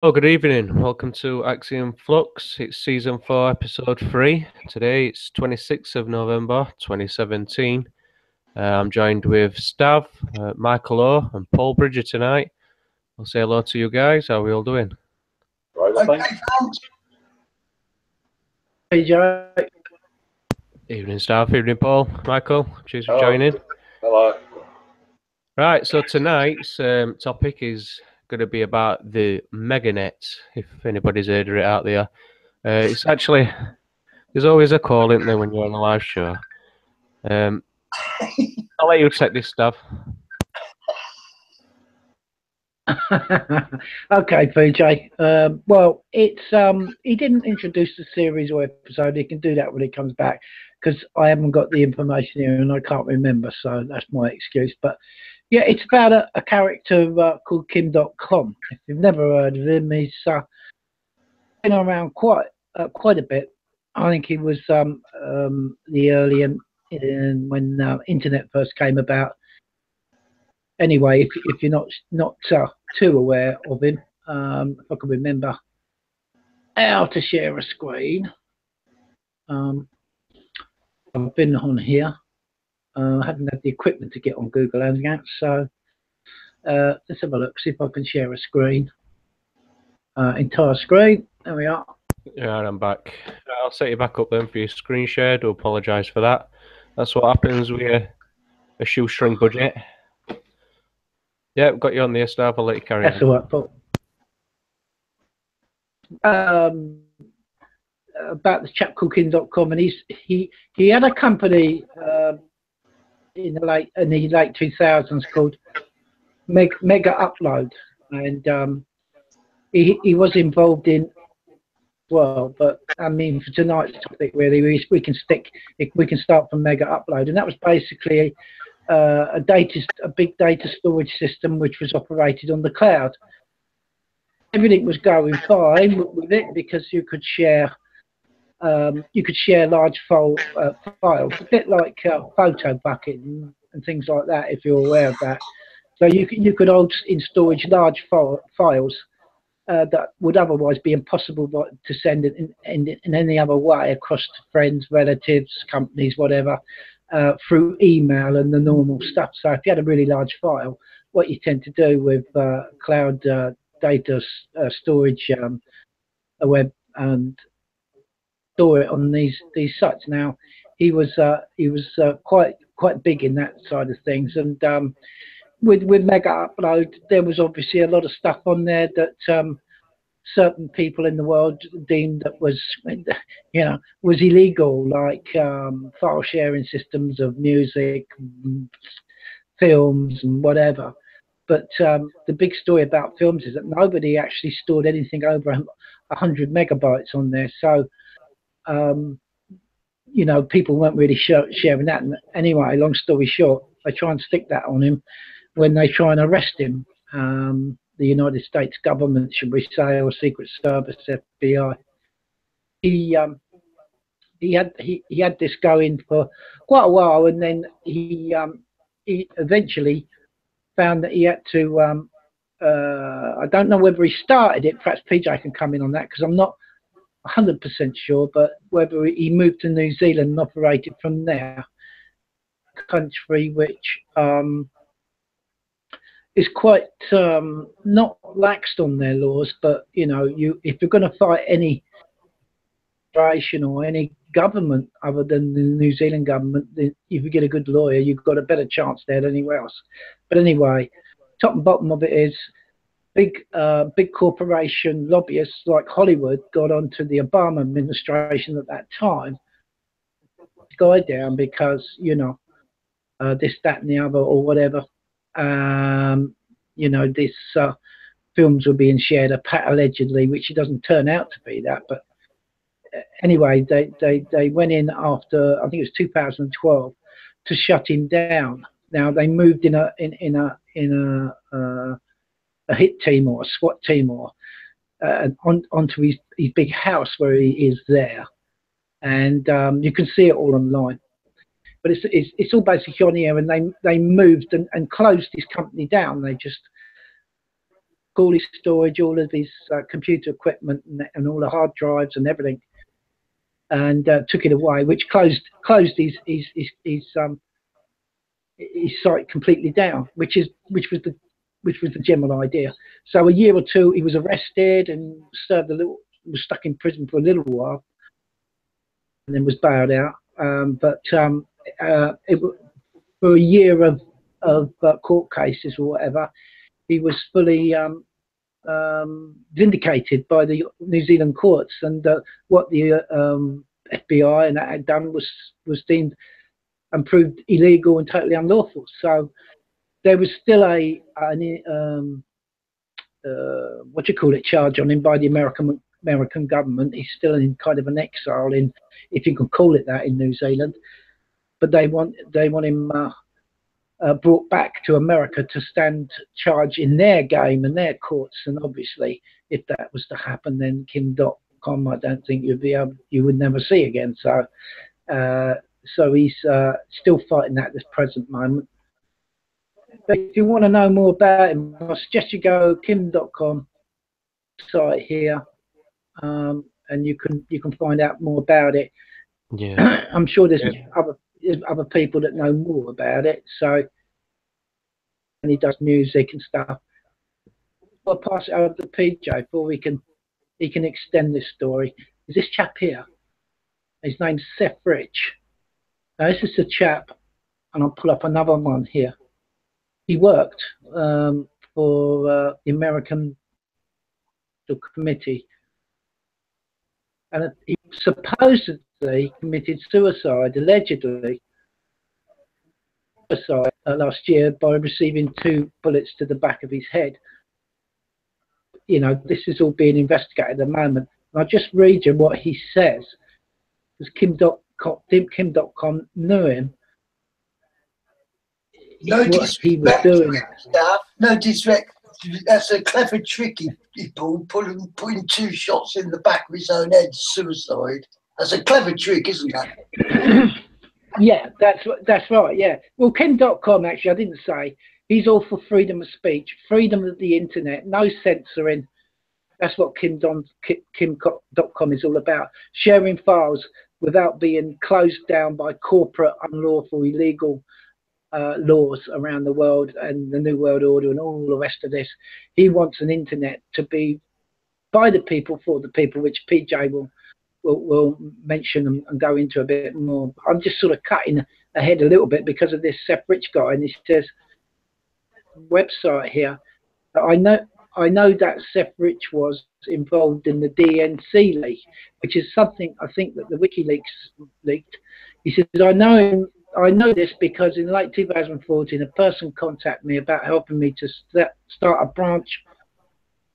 Oh, good evening. Welcome to Axiom Flux. It's season 4, episode 3. Today it's 26th of November 2017. I'm joined with Stav, Michael O, and Paul Bridger tonight. I'll say hello to you guys. How are we all doing? Right, Okay, thanks. Hey, Joe. Evening, Stav. Evening, Paul. Michael, cheers for Hello. joining. Hello. Right, so tonight's topic is going to be about the MegaNet, if anybody's heard of it out there. It's actually, there's always a call, isn't there, when you're on a live show? I'll let you set this stuff. Okay, PJ. Well, it's he didn't introduce the series or episode. He can do that when he comes back because I haven't got the information here and I can't remember, so that's my excuse. But yeah, it's about a character called DOTCOM. If you've never heard of him, he's been around quite a bit. I think he was the early when internet first came about. Anyway, if you're not too aware of him, if I can remember how to share a screen, I've been on here. I haven't had the equipment to get on Google Hangouts, so let's have a look. See if I can share a screen. Entire screen. There we are. Yeah, I'm back. I'll set you back up then for your screen share. Do apologise for that. That's what happens with a shoestring budget. Yeah, got you on the Stav. I'll let you carry on. That's all right, Paul. About the chap called DOTCOM, and he had a company in the late 2000s called Megaupload, and he was involved in, well, but I mean, for tonight's topic, really, we can start from Megaupload, and that was basically a big data storage system which was operated on the cloud. Everything was going fine with it because you could share large files, a bit like Photo Bucket and things like that, if you're aware of that. So you could hold in storage large files that would otherwise be impossible to send in any other way across to friends, relatives, companies, whatever, through email and the normal stuff. So if you had a really large file, what you tend to do with cloud data storage, a web, and store it on these sites. Now he was quite big in that side of things, and with Megaupload, there was obviously a lot of stuff on there that certain people in the world deemed that was, was illegal, like file sharing systems of music, films, and whatever. But the big story about films is that nobody actually stored anything over 100 megabytes on there. So, people weren't really sharing that. And anyway, long story short, they try and stick that on him when they try and arrest him. The United States government, should we say, or Secret Service, FBI. He had this going for quite a while, and then he eventually found that he had to. I don't know whether he started it. Perhaps PJ can come in on that because I'm not 100% sure. But whether he moved to New Zealand and operated from there, country which is quite not laxed on their laws, but if you're going to fight any federation or any government other than the New Zealand government, then if you get a good lawyer, you've got a better chance there than anywhere else. But anyway, top and bottom of it is big corporation lobbyists like Hollywood got onto the Obama administration at that time, guy down because this, that, and the other, or whatever. This films were being shared allegedly, which it doesn't turn out to be that. But anyway, they went in after, I think it was 2012, to shut him down. Now they moved in a hit team or a SWAT team or onto his big house where he is there, and you can see it all online. But it's all basically on here, and they moved and closed his company down. They just all his storage, all of his computer equipment, and all the hard drives and everything, and took it away, which closed his site completely down, which was the general idea. So a year or two, he was arrested and was stuck in prison for a little while, and then was bailed out. For a year of court cases or whatever, he was fully vindicated by the New Zealand courts, and what the FBI and that had done was deemed and proved illegal and totally unlawful. So there was still charge on him by the American government. He's still in kind of an exile, in, if you can call it that, in New Zealand. But they want him brought back to America to stand charge in their game and their courts. And obviously, if that was to happen, then Kim.com, I don't think you would never see again. So he's still fighting at this present moment. But if you want to know more about him, I suggest you go Kim.com site here, and you can find out more about it. Yeah, I'm sure there's other people that know more about it. So, and he does music and stuff. I'll pass it over to PJ before he can extend this story. Is this chap here? His name's Seth Rich. Now this is the chap, and I'll pull up another one here. He worked for the American Committee, and he supposedly committed suicide, allegedly suicide, last year by receiving 2 bullets to the back of his head. You know, this is all being investigated at the moment. And I'll just read you what he says, because Kim.com knew him. No disrespect, he was doing stuff. No disrespect. That's a clever trick he pulled, putting 2 shots in the back of his own head. Suicide. That's a clever trick, isn't that? Yeah, that's right. Yeah. Well, Kim.com, actually, I didn't say, he's all for freedom of speech, freedom of the internet, no censoring. That's what Kim.com is all about. Sharing files without being closed down by corporate, unlawful, illegal laws around the world and the New World Order and all the rest of this. He wants an internet to be by the people, for the people, which PJ will mention and go into a bit more. I'm just sort of cutting ahead a little bit because of this Seth Rich guy, and he says website here. I know that Seth Rich was involved in the DNC leak, which is something I think that the WikiLeaks leaked. He says, I know this because in late 2014, a person contacted me about helping me to start a branch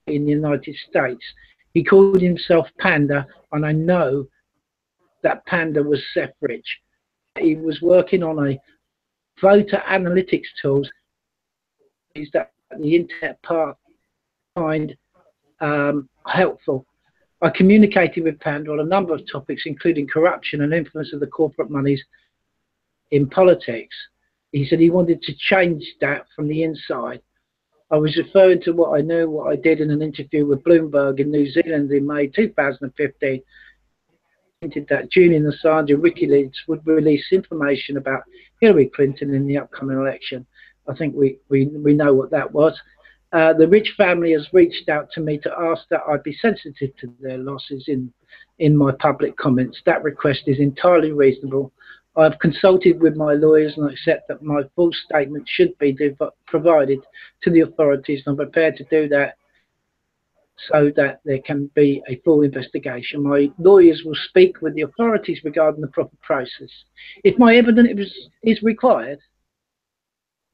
in the United States. He called himself Panda, and I know that Panda was Seth Rich. He was working on a voter analytics tools that the internet part find helpful. I communicated with Panda on a number of topics, including corruption and influence of the corporate monies in politics. He said he wanted to change that from the inside. I was referring to what I knew, what I did in an interview with Bloomberg in New Zealand in May 2015. Hinted that Julian Assange and WikiLeaks would release information about Hillary Clinton in the upcoming election. I think we know what that was. The Rich family has reached out to me to ask that I be sensitive to their losses in my public comments. That request is entirely reasonable. I've consulted with my lawyers and I accept that my full statement should be provided to the authorities, and I'm prepared to do that so that there can be a full investigation. My lawyers will speak with the authorities regarding the proper process. If my evidence is required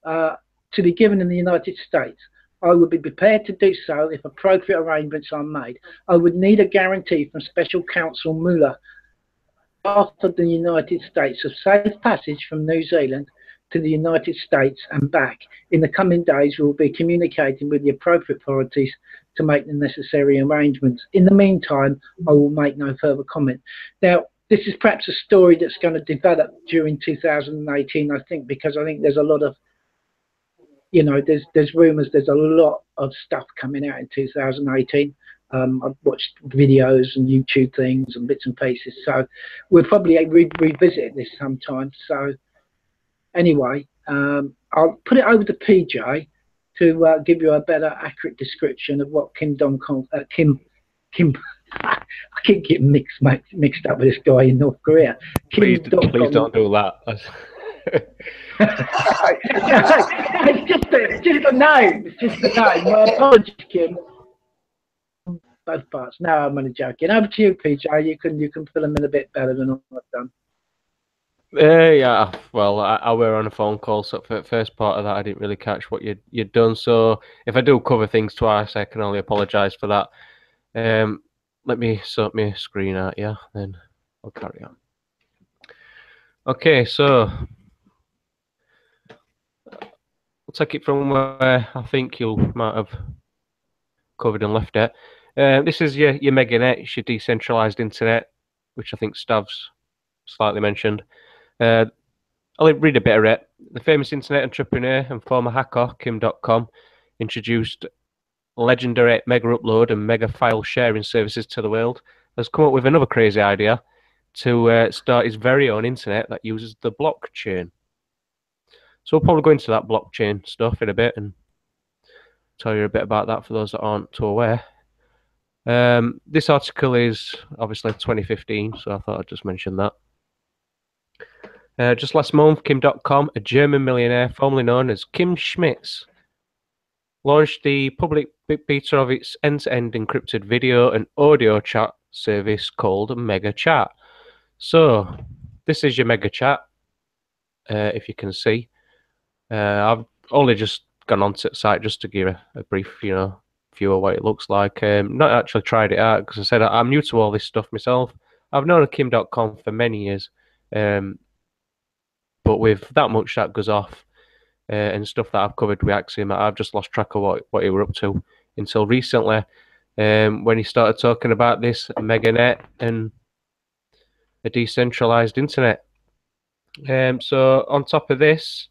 to be given in the United States, I would be prepared to do so if appropriate arrangements are made. I would need a guarantee from Special Counsel Mueller after the United States of safe passage from New Zealand to the United States and back. In the coming days, we will be communicating with the appropriate authorities to make the necessary arrangements. In the meantime, I will make no further comment. Now, this is perhaps a story that's going to develop during 2018, I think, because I think there's a lot of you know, there's rumours there's a lot of stuff coming out in 2018. I've watched videos and YouTube things and bits and pieces, so we'll probably revisit this sometime. So anyway, I'll put it over to PJ to give you a better, accurate description of what Kim. I keep getting mixed up with this guy in North Korea. Please don't do that. It's just a name. It's just a name. My apologies, Kim. Both parts. No, I'm only joking. Over to you, PJ. You can fill them in a bit better than I've done. Yeah, well, I were on a phone call, so for the first part of that, I didn't really catch what you'd done. So if I do cover things twice, I can only apologise for that. Let me sort my screen out, yeah, then I'll carry on. Okay, so I'll take it from where I think you might have covered and left it. This is your MegaNet, it's your decentralized internet, which I think Stav's slightly mentioned. I'll read a bit of it. The famous internet entrepreneur and former hacker, Kim.com, introduced legendary Megaupload and mega file sharing services to the world, has come up with another crazy idea to start his very own internet that uses the blockchain. So we'll probably go into that blockchain stuff in a bit and tell you a bit about that for those that aren't too aware. This article is obviously 2015, so I thought I'd just mention that. Just last month, Kim.com, a German millionaire formerly known as Kim Schmitz, launched the public beta of its end-to-end encrypted video and audio chat service called MegaChat. So this is your MegaChat, if you can see. I've only just gone onto the site just to give a brief, view of what it looks like. Not actually tried it out because I said I'm new to all this stuff myself. I've known of Kim.com for many years, but with that much that goes off and stuff that I've covered with Axiom, I've just lost track of what he were up to until recently, when he started talking about this MegaNet and a decentralized internet. So on top of this,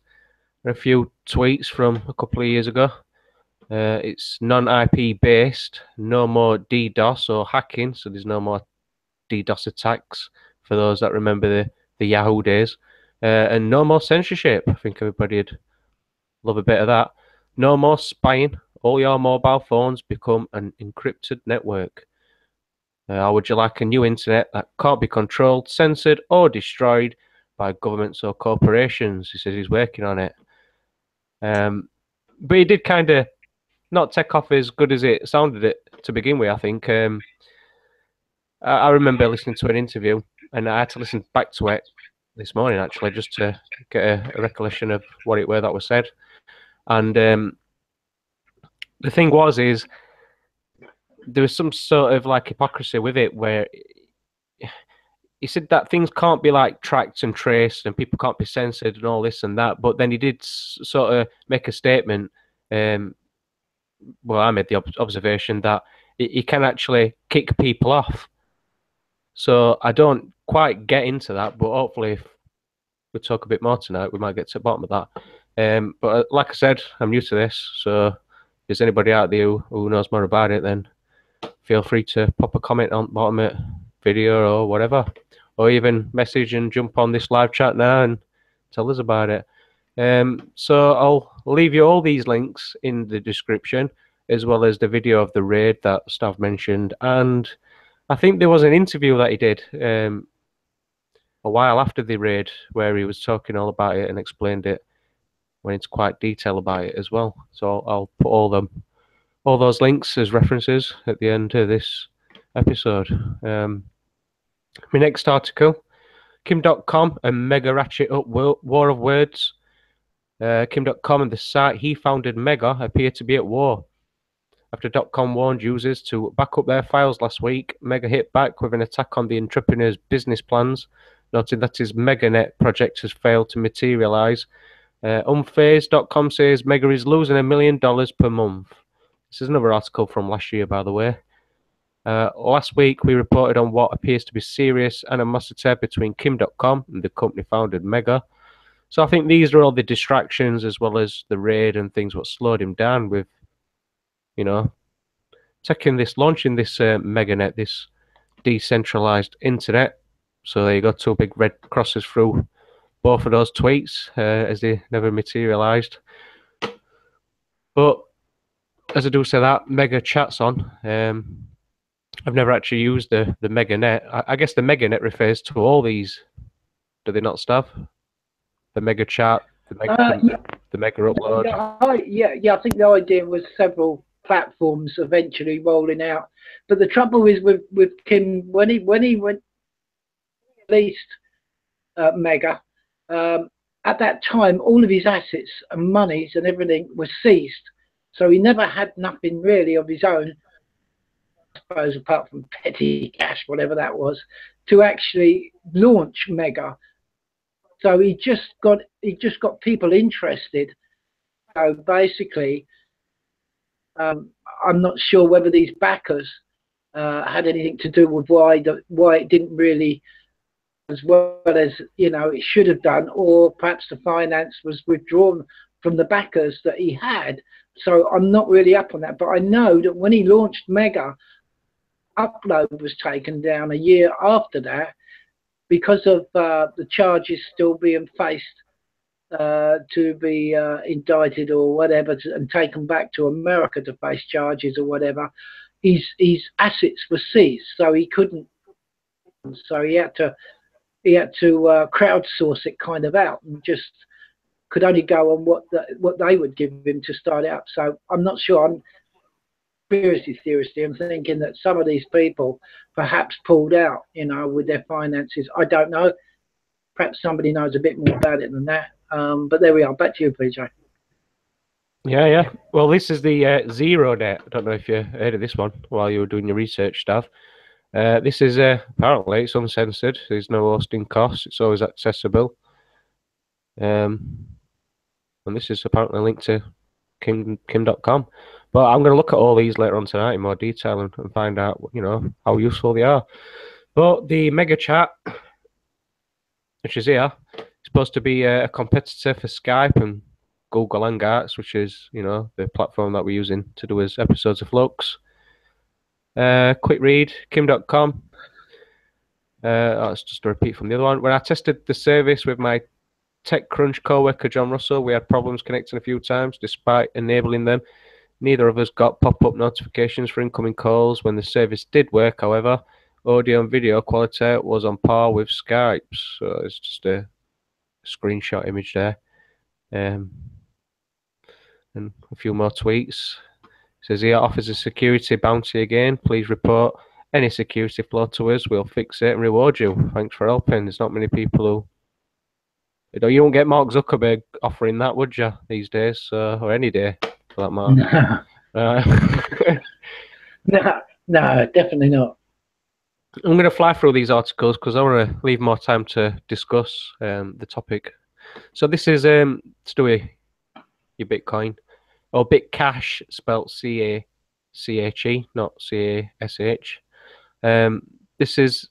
a few tweets from a couple of years ago. It's non-IP based, no more DDoS or hacking, so there's no more DDoS attacks for those that remember the Yahoo days, and no more censorship. I think everybody'd love a bit of that. No more spying. All your mobile phones become an encrypted network. Or would you like a new internet that can't be controlled, censored, or destroyed by governments or corporations? He says he's working on it. But he did kind of not take off as good as it sounded it to begin with, I think. I remember listening to an interview, and I had to listen back to it this morning, actually, just to get a recollection of what it were that was said. And the thing is there was some sort of like hypocrisy with it, where he said that things can't be like tracked and traced and people can't be censored and all this and that. But then he did sort of make a statement. Well, I made the observation that he can actually kick people off. So I don't quite get into that, but hopefully if we talk a bit more tonight, we might get to the bottom of that. But like I said, I'm new to this, so if there's anybody out there who knows more about it, then feel free to pop a comment on the bottom of the video or whatever, or even message and jump on this live chat now and tell us about it. So I'll leave you all these links in the description, as well as the video of the raid that Stav mentioned. And I think there was an interview that he did a while after the raid where he was talking all about it and explained it, went into quite detail about it as well. So I'll put all those links as references at the end of this episode. My next article, Kim.com and Mega ratchet up war of words. Kim.com and the site he founded Mega appear to be at war. After .com warned users to back up their files last week, Mega hit back with an attack on the entrepreneur's business plans, noting that his MegaNet project has failed to materialize. Unfazed.com says Mega is losing $1 million per month. This is another article from last year, by the way. Last week, we reported on what appears to be serious animosity between Kim.com and the company founded Mega. So I think these are all the distractions as well as the raid and things what slowed him down with, you know, launching this MegaNet, this decentralized internet. So there you go, two big red crosses through both of those tweets as they never materialized. But as I do say that, MegaChat's on. I've never actually used the MegaNet. I guess the MegaNet refers to all these. Do they not, Stav? The MegaChat, the Megaupload. Yeah, I think the idea was several platforms eventually rolling out. But the trouble is with Kim, when he released Mega, at that time, all of his assets and monies and everything was seized. So he never had nothing really of his own, I suppose, apart from petty cash, whatever that was, to actually launch Mega. So he just got people interested. So basically, I'm not sure whether these backers had anything to do with why it didn't really as well as it should have done, or perhaps the finance was withdrawn from the backers that he had. So I'm not really up on that, but I know that when he launched Mega, Upload was taken down a year after that because of the charges still being faced to be indicted or whatever, and taken back to America to face charges or whatever. His assets were seized, so he couldn't. So he had to crowdsource it kind of out, and just could only go on what they would give him to start out. So I'm not sure. I'm seriously, I'm thinking that some of these people perhaps pulled out, with their finances. I don't know. Perhaps somebody knows a bit more about it than that. But there we are. Back to you, PJ. Yeah. Well, this is the Zero Net. I don't know if you heard of this one while you were doing your research, Stav. This is apparently it's uncensored. There's no hosting costs. It's always accessible. And this is apparently linked to Kim.com. But I'm going to look at all these later on tonight in more detail and find out, how useful they are. But the MegaChat, which is here, is supposed to be a competitor for Skype and Google Hangouts, which is, the platform that we're using to do as episodes of Flux. Quick read, Kim.com. That's just a repeat from the other one. When I tested the service with my TechCrunch co-worker John Russell, we had problems connecting a few times. Despite enabling them, neither of us got pop-up notifications for incoming calls. When the service did work, however, audio and video quality was on par with Skype's. So it's just a screenshot image there. And a few more tweets. It says here, offers a security bounty again. Please report any security flaw to us. We'll fix it and reward you. Thanks for helping. There's not many people who... You won't get Mark Zuckerberg offering that, would you, these days? Or any day, for that matter. No, definitely not. I'm going to fly through these articles because I want to leave more time to discuss the topic. So this is to do with your Bitcoin, or Bitcash, spelled C-A-C-H-E, not C-A-S-H. This is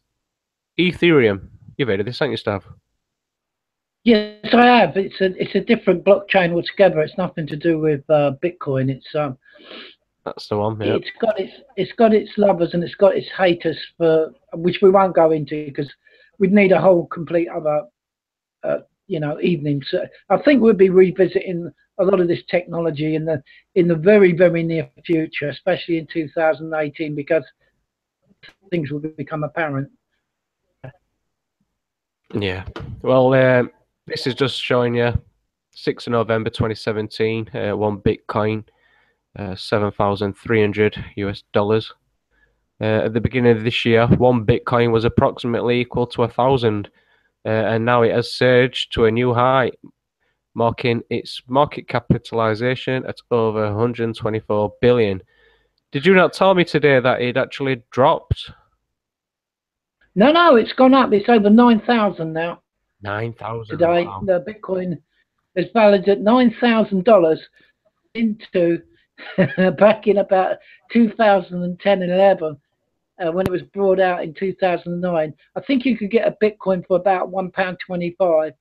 Ethereum. You've heard of this, haven't you, Stav? Yes, I have. It's a different blockchain altogether. It's nothing to do with Bitcoin. It's that's the one. Yeah. It's got its lovers and it's got its haters, for which we won't go into because we'd need a whole complete other evening. So I think we'll be revisiting a lot of this technology in the very, very near future, especially in 2018, because things will become apparent. Yeah. Well, this is just showing you 6th of November 2017, one Bitcoin, $7,300 US. At the beginning of this year, one Bitcoin was approximately equal to 1,000, and now it has surged to a new high, marking its market capitalization at over 124 billion. Did you not tell me today that it actually dropped? No, it's gone up. It's over 9,000 now. 9,000 today. Wow. The Bitcoin is valued at $9,000 into back in about 2010 and 11 when it was brought out in 2009. I think you could get a Bitcoin for about £1.25.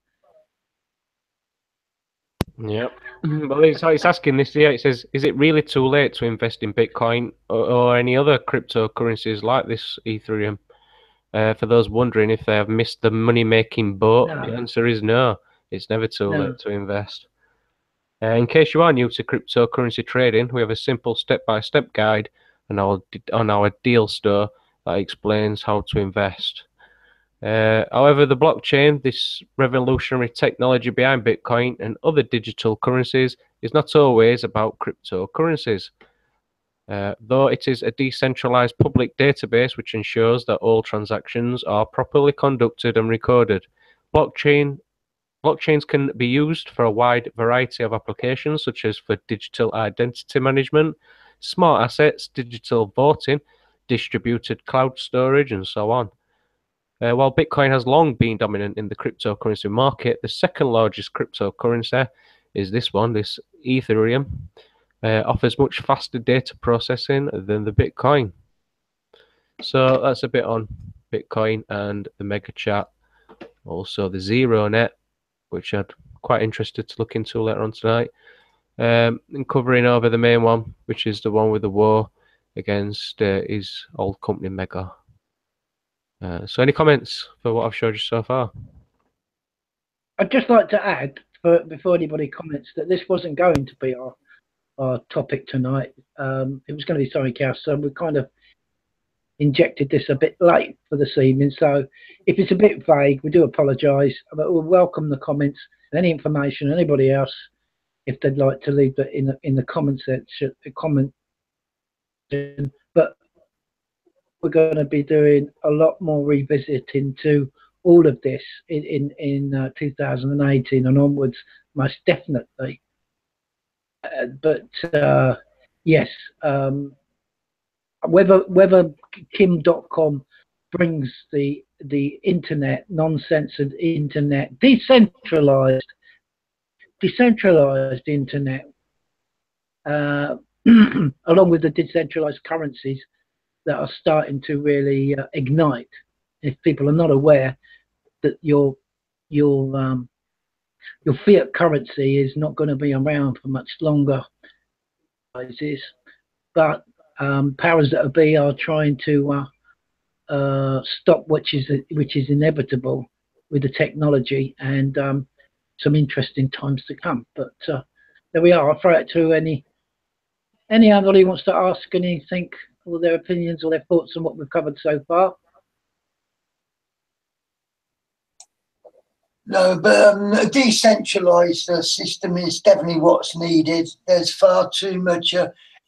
Yep. Well, it's asking this here. It says, is it really too late to invest in Bitcoin or any other cryptocurrencies like this Ethereum? For those wondering if they have missed the money-making boat, No. the answer is no. It's never too No. late to invest. In case you are new to cryptocurrency trading, we have a simple step-by-step guide on our deal store that explains how to invest. However, the blockchain, this revolutionary technology behind Bitcoin and other digital currencies, is not always about cryptocurrencies. Though it is a decentralized public database which ensures that all transactions are properly conducted and recorded. Blockchains can be used for a wide variety of applications, such as for digital identity management, smart assets, digital voting, distributed cloud storage, and so on. While Bitcoin has long been dominant in the cryptocurrency market, the second largest cryptocurrency is this Ethereum. Offers much faster data processing than the Bitcoin. So that's a bit on Bitcoin and the MegaChat. Also the ZeroNet, which I'd quite interested to look into later on tonight. And covering over the main one, which is the one with the war against his old company Mega. So any comments for what I've showed you so far? I'd just like to add, before anybody comments, that this wasn't going to be our topic tonight. It was going to be something else, so we kind of injected this a bit late for this evening. So if it's a bit vague, we do apologise, but we'll welcome the comments and any information, anybody else, if they'd like to leave that in the comment section, But we're going to be doing a lot more revisiting to all of this in 2018 and onwards, most definitely. Yes, whether Kim.com brings the internet, non-censored internet, decentralized internet, along with the decentralized currencies that are starting to really ignite. If people are not aware that your fiat currency is not going to be around for much longer, but powers that be are trying to stop which is inevitable with the technology, and some interesting times to come. But there we are. I'll throw it to anybody who wants to ask anything, or their opinions or their thoughts on what we've covered so far. No, but a decentralised system is definitely what's needed. There's far too much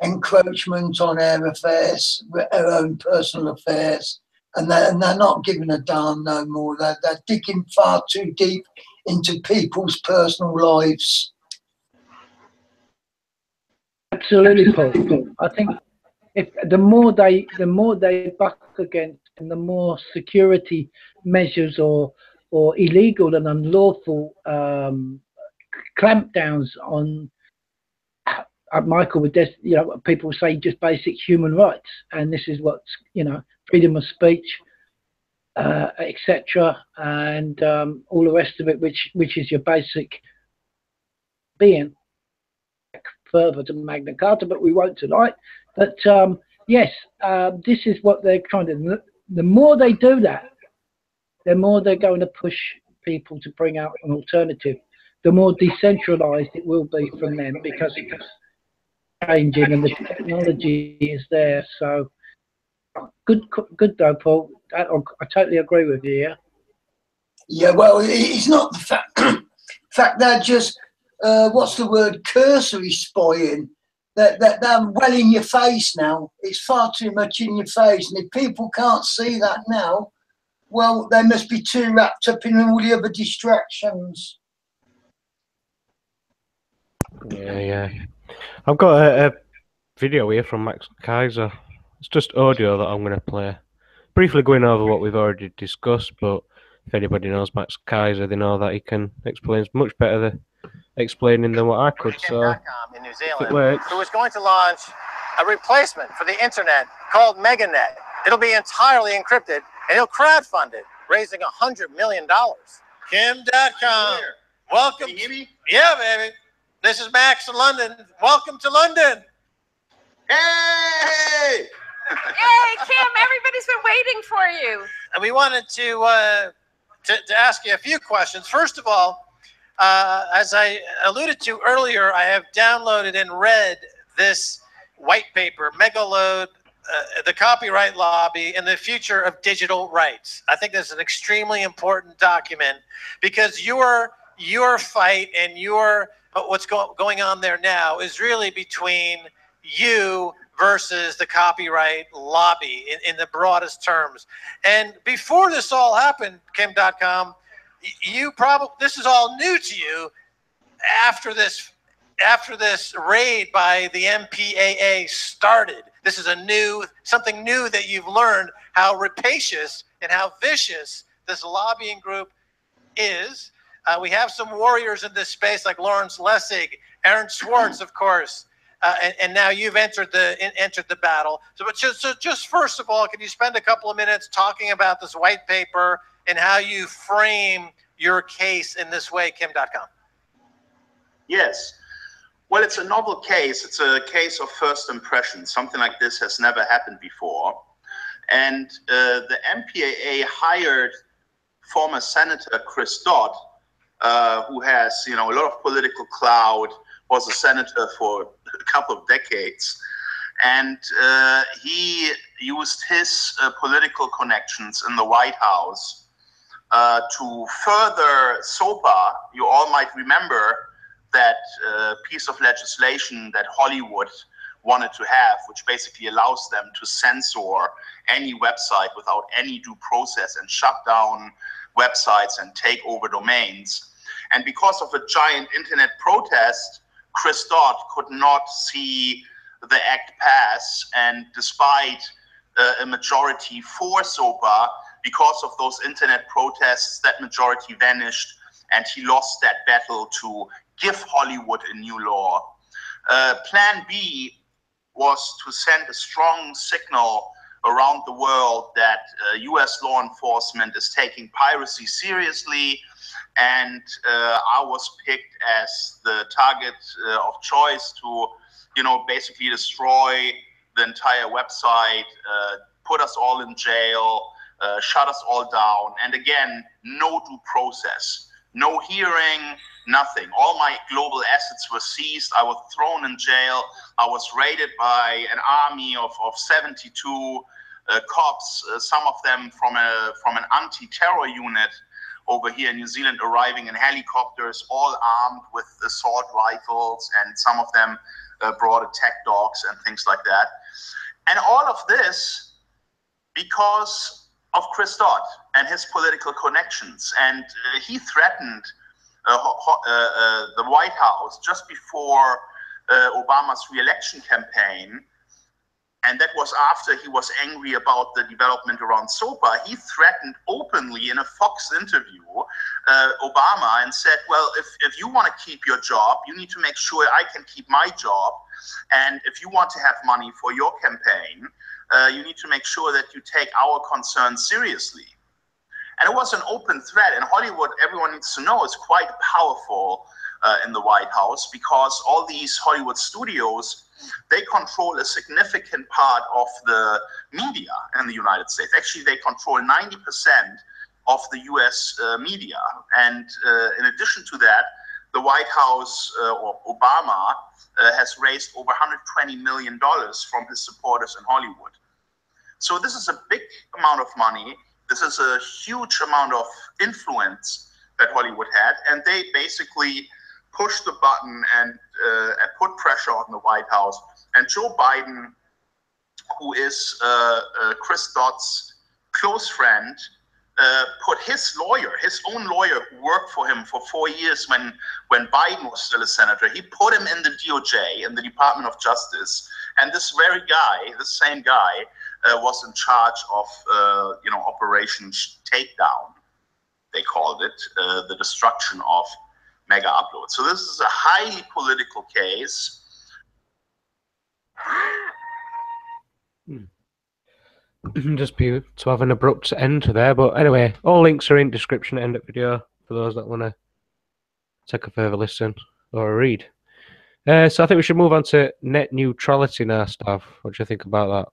encroachment on our affairs, our own personal affairs, and they're not giving a darn no more. They're digging far too deep into people's personal lives. Absolutely, Paul. I think if the more they buck against, and the more security measures or illegal and unlawful clampdowns on, Michael, with this, people say just basic human rights, and this is what's, freedom of speech, etc., and all the rest of it, which is your basic being. Further to Magna Carta, but we won't tonight. But yes, this is what they're trying to. The more they do that, the more they're going to push people to bring out an alternative. The more decentralized it will be from them, because it's changing and the technology is there. So good though, Paul. I totally agree with you. Yeah. Yeah. Well, it's not the fact. fact they're just. What's the word? Cursory spying. They're well in your face now. It's far too much in your face, and if people can't see that now, well, they must be too wrapped up in all the other distractions. Yeah. I've got a video here from Max Kaiser. It's just audio that I'm going to play. Briefly going over what we've already discussed, but if anybody knows Max Kaiser, they know that he can explain much better explaining than what I could. So DOTCOM in New Zealand, who is going to launch a replacement for the internet called MegaNet. It'll be entirely encrypted, and he'll crowdfund it, raising $100 million. Kim.com. Welcome. Can you hear me? Yeah, baby. This is Max in London. Welcome to London. Hey! Hey, Kim, everybody's been waiting for you. And we wanted to ask you a few questions. First of all, as I alluded to earlier, I have downloaded and read this white paper, Megaupload, the Copyright Lobby and the Future of Digital Rights. I think this is an extremely important document because your fight and what's going on there now is really between you versus the copyright lobby in the broadest terms. And before this all happened, Kim.com, this is all new to you after this raid by the MPAA started. This is something new that you've learned, how rapacious and how vicious this lobbying group is. We have some warriors in this space like Lawrence Lessig, Aaron Swartz, of course, and now you've entered the battle. So just first of all, can you spend a couple of minutes talking about this white paper and how you frame your case in this way, Kim.com? Yes. Well, it's a novel case. It's a case of first impression. Something like this has never happened before. And the MPAA hired former Senator Chris Dodd, who has, a lot of political clout, was a senator for a couple of decades. And he used his political connections in the White House to further SOPA. You all might remember that piece of legislation that Hollywood wanted to have, which basically allows them to censor any website without any due process and shut down websites and take over domains. And because of a giant internet protest, Chris Dodd could not see the act pass. And despite a majority for SOPA, because of those internet protests, that majority vanished and he lost that battle to give Hollywood a new law. Plan B was to send a strong signal around the world that US law enforcement is taking piracy seriously, and I was picked as the target of choice to, basically destroy the entire website, put us all in jail, shut us all down, and again, no due process. No hearing, nothing. All my global assets were seized. I was thrown in jail. I was raided by an army of 72 cops, some of them from an anti-terror unit over here in New Zealand, arriving in helicopters, all armed with assault rifles, and some of them brought attack dogs and things like that. And all of this because of Chris Dodd and his political connections. And he threatened the White House just before Obama's re-election campaign. And that was after he was angry about the development around SOPA. He threatened openly in a Fox interview Obama and said, well, if you want to keep your job, you need to make sure I can keep my job. And if you want to have money for your campaign, you need to make sure that you take our concerns seriously. And it was an open threat. And Hollywood, everyone needs to know, is quite powerful in the White House, because all these Hollywood studios, they control a significant part of the media in the United States. Actually, they control 90% of the US media. And in addition to that, the White House, or Obama, has raised over $120 million from his supporters in Hollywood. So this is a big amount of money. This is a huge amount of influence that Hollywood had. And they basically pushed the button and put pressure on the White House. And Joe Biden, who is Chris Dodd's close friend, put his own lawyer who worked for him for 4 years when Biden was still a senator, he put him in the DOJ, in the Department of Justice. And this very guy, the same guy, was in charge of, Operation Takedown, they called it, the destruction of Megaupload. So this is a highly political case. Just to have an abrupt end there, but anyway, all links are in description at end of video for those that want to take a further listen or a read. So I think we should move on to net neutrality now, Stav. What do you think about that?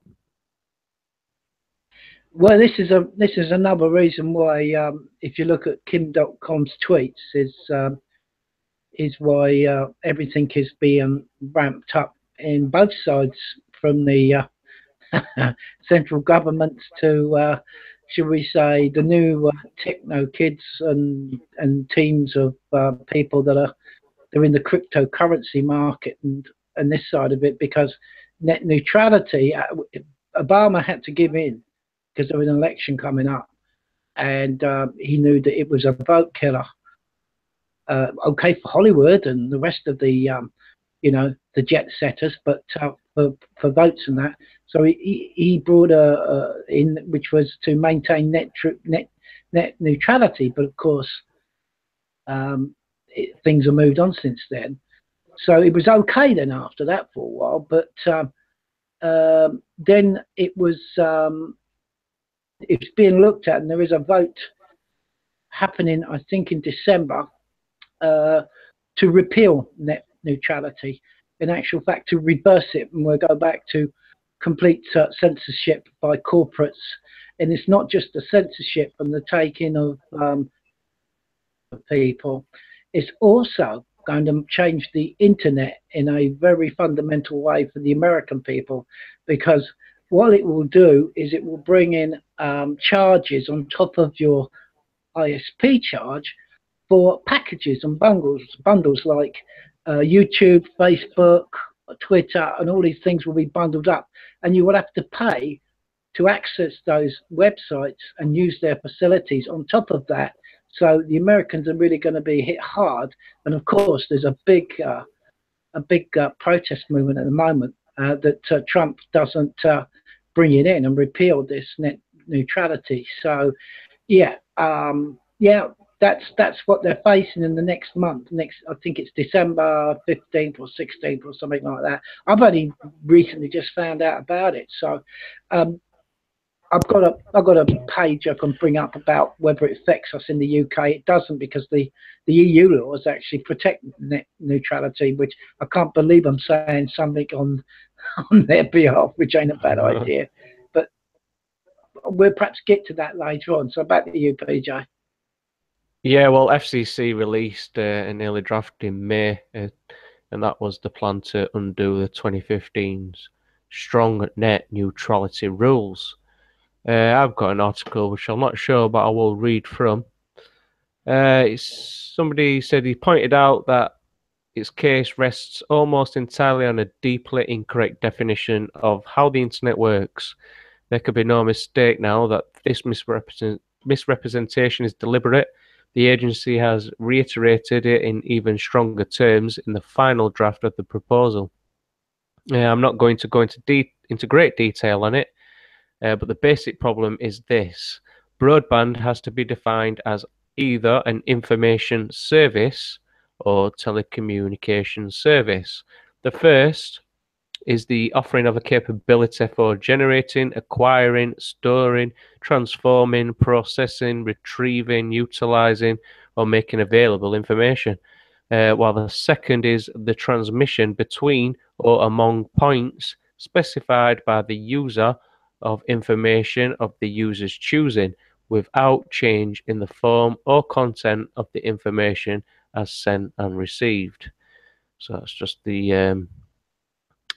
Well, this is another reason why, if you look at Kim.com's tweets, is why everything is being ramped up in both sides, from the central governments to, should we say, the new techno kids and teams of people they're in the cryptocurrency market and this side of it, because net neutrality, Obama had to give in because there was an election coming up, and he knew that it was a vote killer. Okay for Hollywood and the rest of the, the jet setters, but for votes and that. So he brought in, which was to maintain net neutrality. But of course, things have moved on since then. So it was okay then after that for a while, but then it was. It's being looked at, and there is a vote happening, I think, in December to repeal net neutrality. In actual fact, to reverse it, and we'll go back to complete censorship by corporates. And it's not just the censorship and the taking of people. It's also going to change the internet in a very fundamental way for the American people, because what it will do is it will bring in charges on top of your ISP charge for packages and bundles like YouTube, Facebook, Twitter, and all these things will be bundled up, and you will have to pay to access those websites and use their facilities on top of that. So the Americans are really going to be hit hard, and of course there's a big protest movement at the moment that Trump doesn't bring it in and repeal this net neutrality. So yeah, that's what they're facing in the next month. I think it's December 15th or 16th or something like that. I've only recently just found out about it. So I've got a page I can bring up about whether it affects us in the UK. It doesn't, because the EU laws actually protect net neutrality, which I can't believe I'm saying something on their behalf, which ain't a bad idea. But we'll perhaps get to that later on. So back to you, PJ. Yeah, well, FCC released an early draft in May, and that was the plan to undo the 2015's strong net neutrality rules. I've got an article which I'm not sure, but I will read from. Somebody said he pointed out that its case rests almost entirely on a deeply incorrect definition of how the internet works. There could be no mistake now that this misrepresentation is deliberate. The agency has reiterated it in even stronger terms in the final draft of the proposal. I'm not going to go into great detail on it, but the basic problem is this. Broadband has to be defined as either an information service or telecommunication service. The first is the offering of a capability for generating, acquiring, storing, transforming, processing, retrieving, utilizing, or making available information, while the second is the transmission between or among points specified by the user of information of the user's choosing, without change in the form or content of the information as sent and received. So that's just the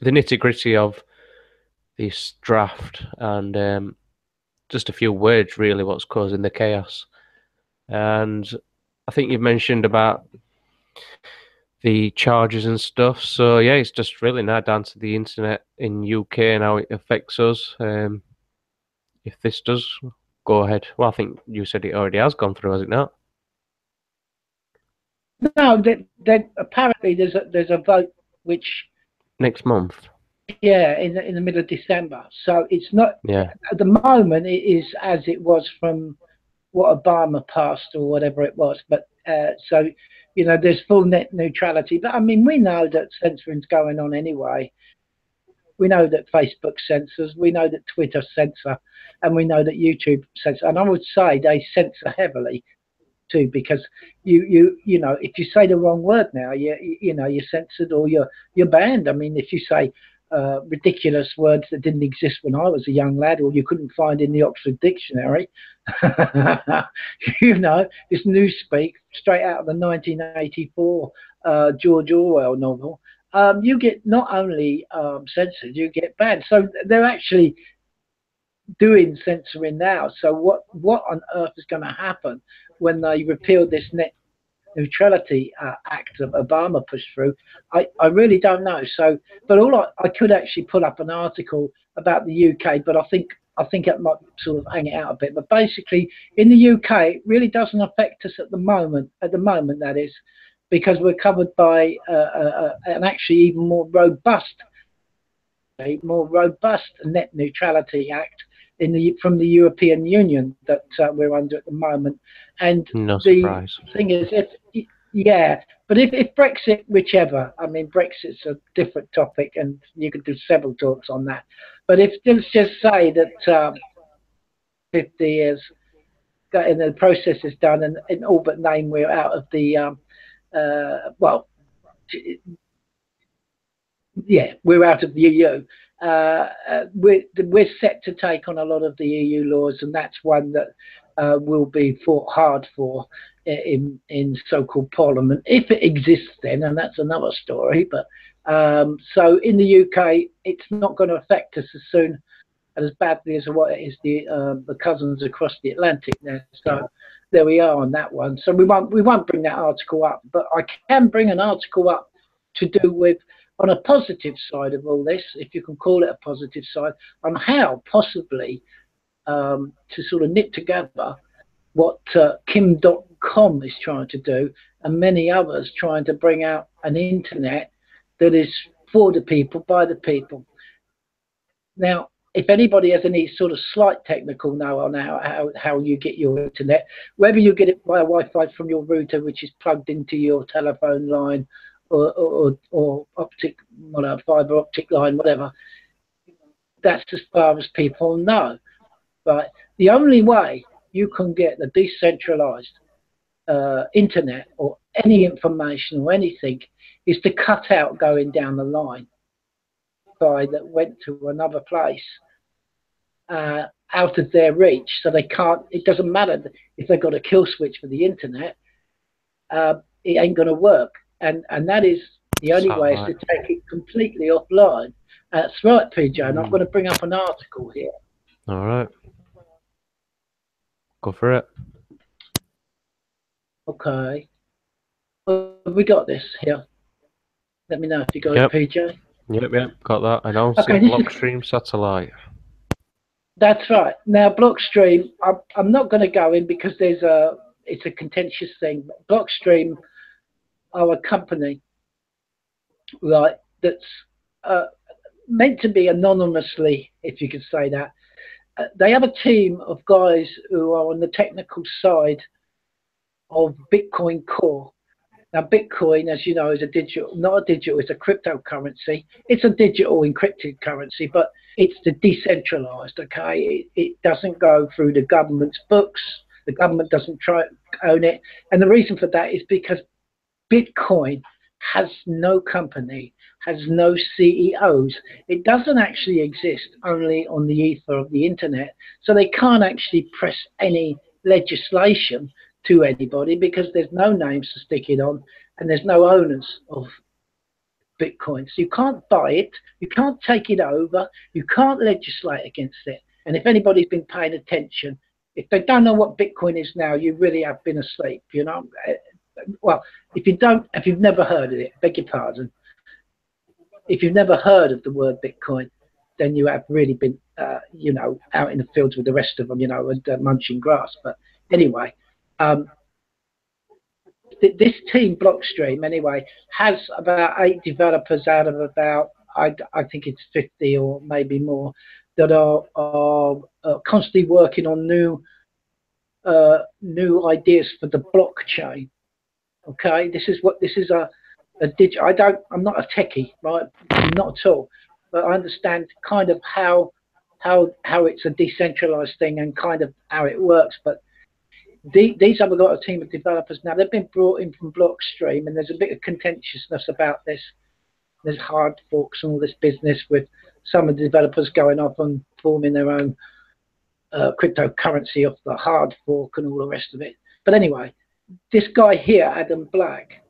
nitty-gritty of this draft, and just a few words really what's causing the chaos. And I think you've mentioned about the charges and stuff, so yeah, it's just really now down to the internet in UK and how it affects us. If this does go ahead, well, I think you said it already has gone through, has it not? No, that apparently there's a vote which next month. Yeah, in the middle of December. So it's not. Yeah. At the moment, it is as it was from what Obama passed or whatever it was. But so there's full net neutrality. But I mean, we know that censoring's going on anyway. We know that Facebook censors. We know that Twitter censor, and we know that YouTube censor. And I would say they censor heavily. too, because you know, if you say the wrong word now, you know, you're censored or you're banned. I mean, if you say ridiculous words that didn't exist when I was a young lad, or you couldn't find in the Oxford Dictionary, you know, this newspeak straight out of the 1984 George Orwell novel, you get not only censored, you get banned. So they're actually doing censoring now. So what on earth is going to happen when they repeal this net neutrality act that Obama pushed through? I really don't know. So, but I could actually pull up an article about the UK, but I think it might sort of hang it out a bit. But basically, in the UK, it really doesn't affect us at the moment. At the moment, that is, because we're covered by an actually even more robust net neutrality act from the European Union that we're under at the moment. And No the surprise. thing is, but if Brexit, whichever, I mean, Brexit's a different topic, and you could do several talks on that. But if let's just say that 50 years, and the process is done, and in all but name we're out of the we're out of the EU. We're set to take on a lot of the EU laws, and that's one that will be fought hard for in so-called Parliament, if it exists then, and that's another story. But so in the UK, it's not going to affect us as soon and as badly as what it is the cousins across the Atlantic there. So there we are on that one. So we won't bring that article up, but I can bring an article up to do with, on a positive side of all this, if you can call it a positive side, on how possibly to sort of knit together what Kim.com is trying to do, and many others trying to bring out an internet that is for the people, by the people. Now, if anybody has any sort of slight technical know on how you get your internet, whether you get it via Wi-Fi from your router, which is plugged into your telephone line, or optic, whatever, fiber optic line, whatever, that's as far as people know. But the only way you can get the decentralized internet or any information or anything is to cut out going down the line that went to another place out of their reach, so they can't. It doesn't matter if they've got a kill switch for the internet, it ain't going to work. And that is the only way is to take it completely offline. That's right, PJ, and I'm going to bring up an article here. All right. Go for it. Okay. Well, we got this here. Let me know if you got it, PJ. Yep, got that. Announcing Blockstream satellite. That's right. Now, Blockstream, I'm not going to go in because it's a contentious thing. Blockstream are a company, right, that's meant to be anonymously, if you could say that. They have a team of guys who are on the technical side of Bitcoin Core. Now, Bitcoin, as you know, is not a digital, it's a cryptocurrency. It's a digital encrypted currency, but it's the decentralized, okay? It doesn't go through the government's books. The government doesn't try to own it. And the reason for that is because Bitcoin has no company, has no CEOs. It doesn't actually exist only on the ether of the internet. So they can't actually press any legislation to anybody because there's no names to stick it on and there's no owners of Bitcoin. So you can't buy it, you can't take it over, you can't legislate against it. And if anybody's been paying attention, if they don't know what Bitcoin is now, you really have been asleep, you know. Well, if you've never heard of it, beg your pardon. If you've never heard of the word Bitcoin, then you have really been, you know, out in the fields with the rest of them, you know, and munching grass. But anyway, this team, Blockstream, anyway, has about 8 developers out of about, I think it's 50 or maybe more, that are constantly working on new ideas for the blockchain. Okay, this is a I'm not a techie, right? Not at all, but I understand kind of how it's a decentralized thing and kind of how it works. But these have got a team of developers now. They've been brought in from Blockstream, and there's a bit of contentiousness about this. There's hard forks and all this business with some of the developers going off and forming their own cryptocurrency off the hard fork and all the rest of it. But anyway, this guy here, Adam Black,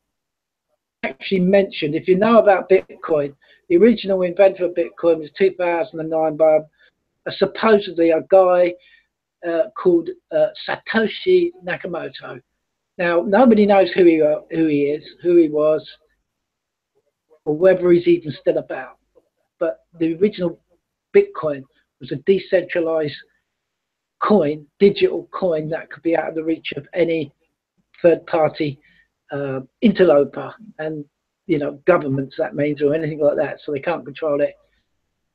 actually mentioned, if you know about Bitcoin, the original inventor of Bitcoin was 2009 by supposedly a guy called Satoshi Nakamoto. Now, nobody knows who he is, who he was, or whether he's even still about. But the original Bitcoin was a decentralized coin, digital coin that could be out of the reach of any third-party interloper and, you know, governments, that means, or anything like that, so they can't control it.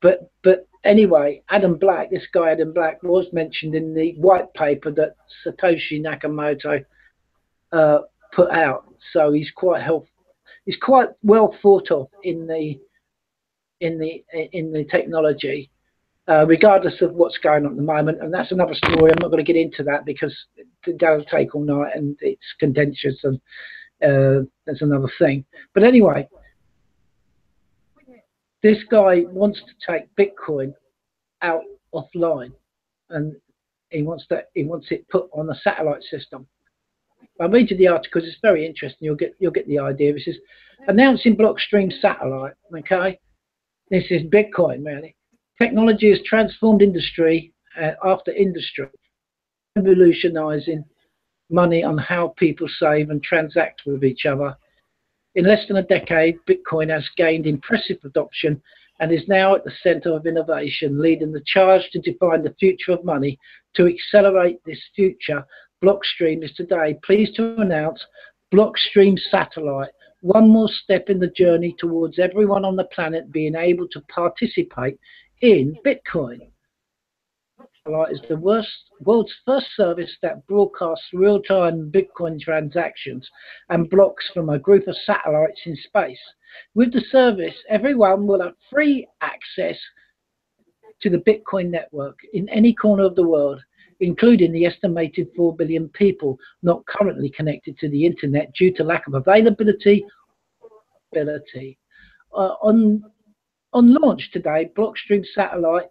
But anyway, Adam Black, this guy Adam Black, was mentioned in the white paper that Satoshi Nakamoto put out. So he's quite well thought of in the technology, regardless of what's going on at the moment. And that's another story. I'm not going to get into that because that'll take all night and it's contentious, and that's another thing. But anyway, this guy wants to take Bitcoin out offline, and he wants it put on a satellite system. I'll read you the article because it's very interesting. You'll get the idea. This is announcing Blockstream satellite. Okay, this is Bitcoin, really. Technology has transformed industry after industry, revolutionizing money on how people save and transact with each other. In less than a decade, Bitcoin has gained impressive adoption and is now at the center of innovation, leading the charge to define the future of money. To accelerate this future, Blockstream is today pleased to announce Blockstream Satellite, one more step in the journey towards everyone on the planet being able to participate in Bitcoin. Satellite is the world's first service that broadcasts real-time Bitcoin transactions and blocks from a group of satellites in space. With the service, everyone will have free access to the Bitcoin network in any corner of the world, including the estimated 4 billion people not currently connected to the internet due to lack of availability. On launch today, Blockstream Satellite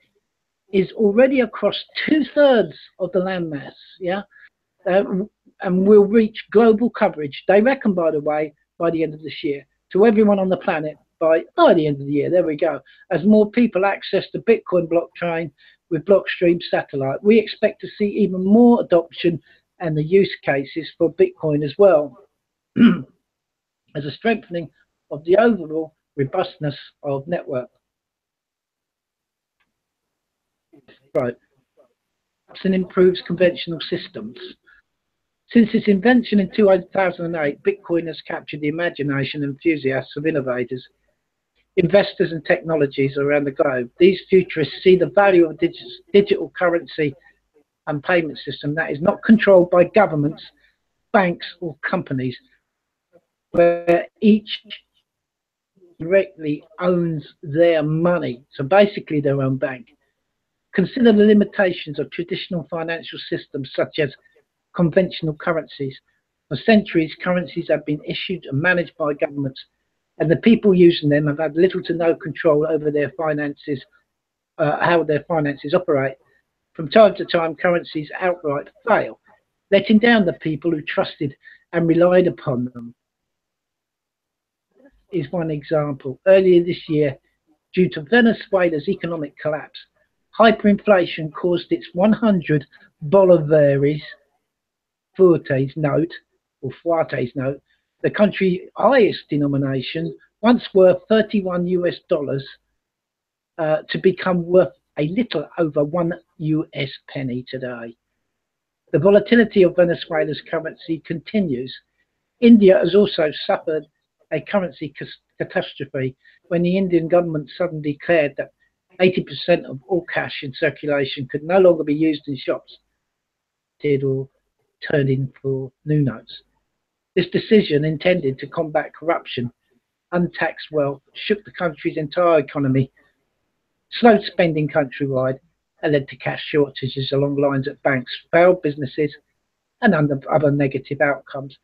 is already across 2/3 of the landmass, and will reach global coverage. They reckon, by the way, by the end of this year, to everyone on the planet by the end of the year. There we go. As more people access the Bitcoin blockchain with Blockstream Satellite, we expect to see even more adoption and the use cases for Bitcoin as well, as a strengthening of the overall robustness of network. Right. And improves conventional systems. Since its invention in 2008, Bitcoin has captured the imagination and enthusiasts of innovators, investors and technologies around the globe. These futurists see the value of a digital currency and payment system that is not controlled by governments, banks or companies, where each directly owns their money, so basically their own bank. Consider the limitations of traditional financial systems such as conventional currencies. For centuries, currencies have been issued and managed by governments, and the people using them have had little to no control over their finances, how their finances operate. From time to time, currencies outright fail, letting down the people who trusted and relied upon them. Is one example. Earlier this year, due to Venezuela's economic collapse, hyperinflation caused its 100 Bolivares Fuertes note, or Fuertes note, the country's highest denomination, once worth $31 US, to become worth a little over 1 US penny today. The volatility of Venezuela's currency continues. India has also suffered a currency catastrophe when the Indian government suddenly declared that 80% of all cash in circulation could no longer be used in shops or turned in for new notes. This decision, intended to combat corruption, untaxed wealth, shook the country's entire economy, slowed spending countrywide, and led to cash shortages along lines at banks, failed businesses, and other negative outcomes.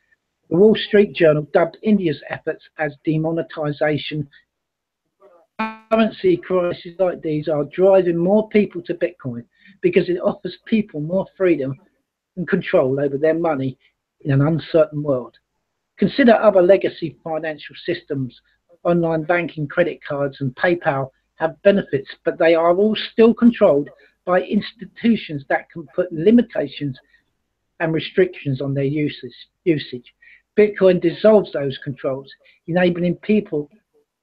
The Wall Street Journal dubbed India's efforts as demonetization. Currency crises like these are driving more people to Bitcoin because it offers people more freedom and control over their money in an uncertain world. Consider other legacy financial systems. Online banking, credit cards, and PayPal have benefits, but they are all still controlled by institutions that can put limitations and restrictions on their usage. Bitcoin dissolves those controls, enabling people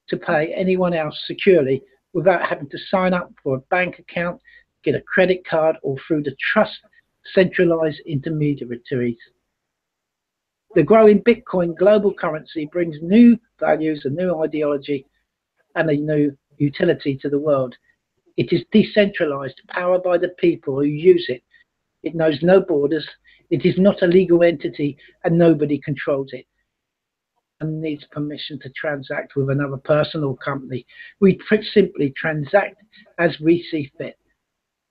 to pay anyone else securely without having to sign up for a bank account, get a credit card, or through the trust centralized intermediaries. The growing Bitcoin global currency brings new values, a new ideology, and a new utility to the world. It is decentralized, powered by the people who use it. It knows no borders. It is not a legal entity, and nobody controls it. And needs permission to transact with another person or company. We simply transact as we see fit.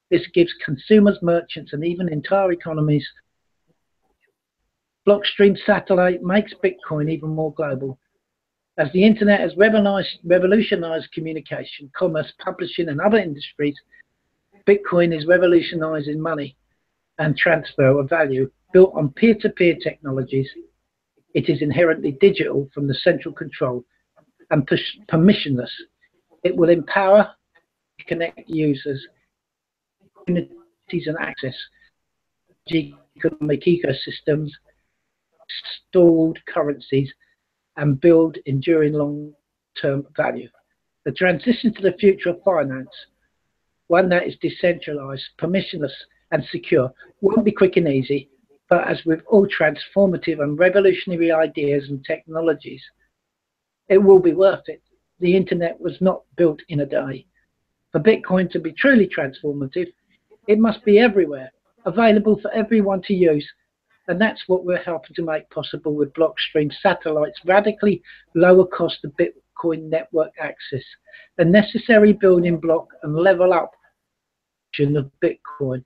This gives consumers, merchants, and even entire economies. Blockstream satellite makes Bitcoin even more global. As the internet has revolutionized communication, commerce, publishing, and other industries, Bitcoin is revolutionizing money and transfer of value built on peer-to-peer technologies. It is inherently digital from the central control and permissionless. It will empower, connect users, communities, and access economic ecosystems, stored currencies, and build enduring long-term value. The transition to the future of finance, one that is decentralized, permissionless, and secure, won't be quick and easy, but as with all transformative and revolutionary ideas and technologies, it will be worth it. The internet was not built in a day. For Bitcoin to be truly transformative, it must be everywhere, available for everyone to use. And that's what we're helping to make possible with Blockstream satellites, radically lower cost of Bitcoin network access, a necessary building block and level up of Bitcoin.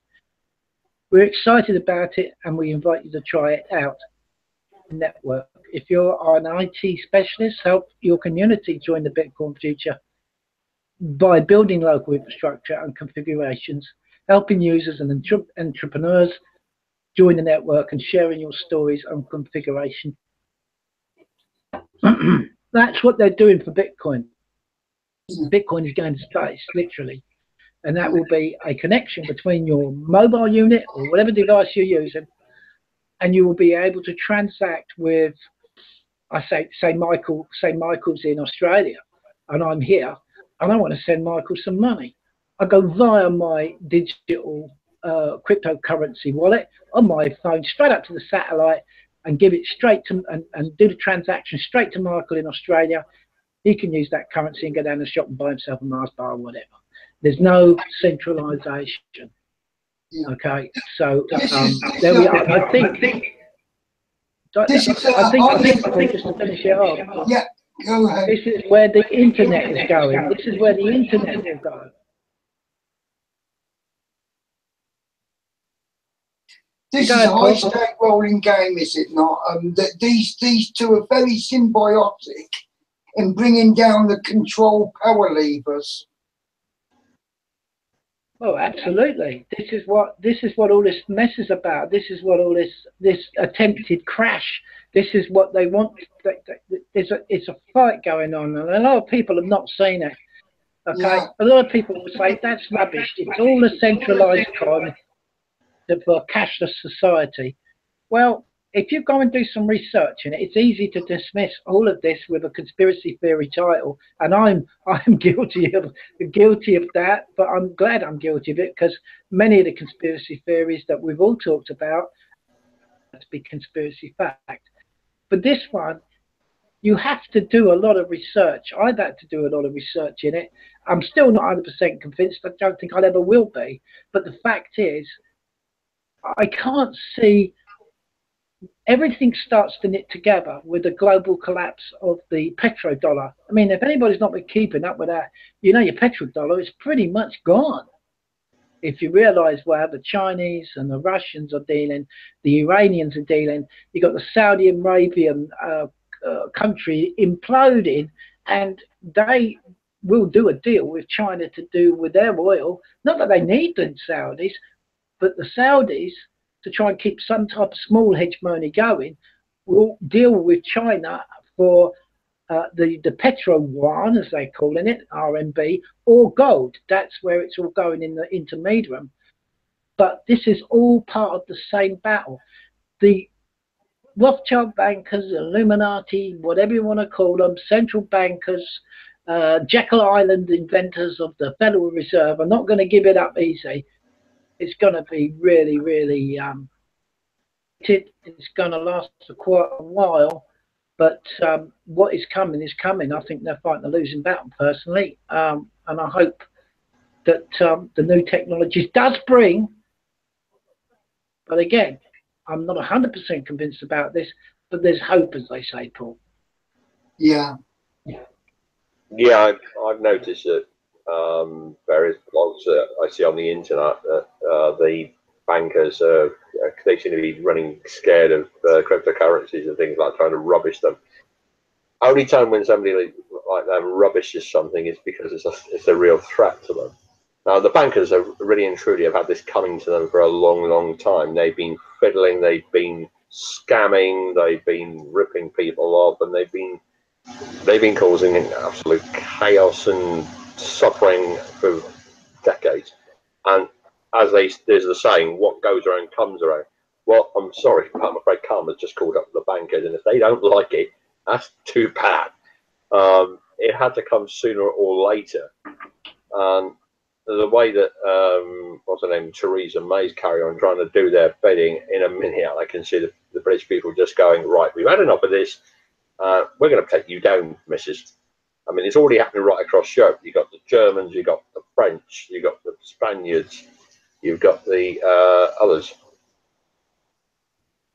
We're excited about it, and we invite you to try it out. Network. If you're an IT specialist, help your community join the Bitcoin future by building local infrastructure and configurations, helping users and entrepreneurs join the network, and sharing your stories on configuration. That's what they're doing for Bitcoin. Bitcoin is going to space, literally. And that will be a connection between your mobile unit or whatever device you're using, and you will be able to transact with, say Michael's in Australia, and I'm here, and I want to send Michael some money. I go via my digital cryptocurrency wallet on my phone straight up to the satellite and give it straight to and do the transaction straight to Michael in Australia. He can use that currency and go down the shop and buy himself a Mars bar or whatever. There's no centralization. Okay, so there we are. I think just to finish it off. Yeah, go ahead. This is where the internet is going. This is where the internet will go. This is a high-stake rolling game, is it not? These two are very symbiotic in bringing down the control power levers. Oh, absolutely. This is what all this mess is about. This is what all this attempted crash. This is what they want. It's a fight going on, and a lot of people have not seen it. Okay, yeah. A lot of people will say that's rubbish. It's all a centralized crime for a cashless society. Well, if you go and do some research in it, it's easy to dismiss all of this with a conspiracy theory title, and I'm guilty of that. But I'm glad I'm guilty of it, because many of the conspiracy theories that we've all talked about have to be conspiracy fact. But this one, you have to do a lot of research. I've had to do a lot of research in it. I'm still not 100% convinced. I don't think I ever will be. But the fact is, I can't see. Everything starts to knit together with the global collapse of the petrodollar. I mean, if anybody's not been keeping up with that, you know, your petrodollar is pretty much gone. if you realise where the Chinese and the Russians are dealing, the Iranians are dealing, you've got the Saudi Arabian country imploding, and they will do a deal with China to do with their oil. Not that they need the Saudis, but the Saudis, to try and keep some type of small hegemony going, will deal with China for the petro yuan, as they're calling it, RMB, or gold. That's where it's all going in the intermedium. But this is all part of the same battle. The Rothschild bankers, Illuminati, whatever you want to call them, central bankers, Jekyll Island inventors of the Federal Reserve are not going to give it up easy. It's going to be really, really, it's going to last for quite a while. But what is coming is coming. I think they're fighting a losing battle, personally. And I hope that the new technologies does bring, but again, I'm not 100% convinced about this, but there's hope, as they say, Paul. Yeah. Yeah, I've noticed that various blogs that I see on the internet that the bankers they seem to be running scared of cryptocurrencies and things like trying to rubbish them. Only time when somebody like that rubbishes something is because it's a real threat to them. Now the bankers are really and truly have had this coming to them for a long, long time. They've been fiddling, they've been scamming, they've been ripping people off, and they've been causing absolute chaos and suffering for decades. And as there's the saying, what goes around comes around. Well, I'm sorry, but I'm afraid karma's just called up the bankers, and if they don't like it, that's too bad. It had to come sooner or later. And the way that what's her name, Theresa May's carry on trying to do their bidding, in a minute I can see the British people just going, right, we've had enough of this. We're going to take you down, missus. I mean, it's already happening right across Europe. You've got the Germans, you've got the French, you've got the Spaniards, you've got the others.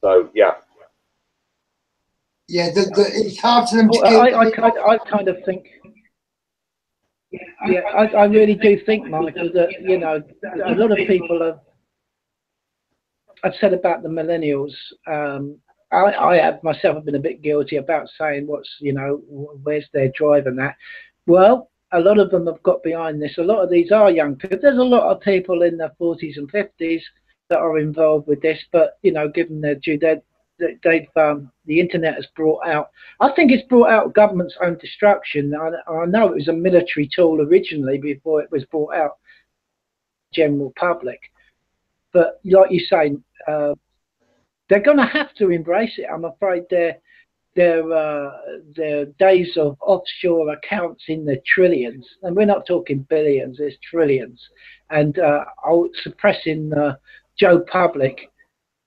So, yeah. Yeah, it's hard for them to I kind of think, yeah, I really do think, Michael, that, you know, a lot of people have, I've said about the millennials, I have myself been a bit guilty about saying what's, you know, where's their drive and that. Well, a lot of them have got behind this. A lot of these are young people. There's a lot of people in their 40s and 50s that are involved with this, but, you know, given their due, the internet has brought out, I think it's brought out government's own destruction. I know it was a military tool originally before it was brought out general public, but like you say, they're going to have to embrace it. I'm afraid their days of offshore accounts in the trillions, and we're not talking billions, it's trillions, and suppressing Joe Public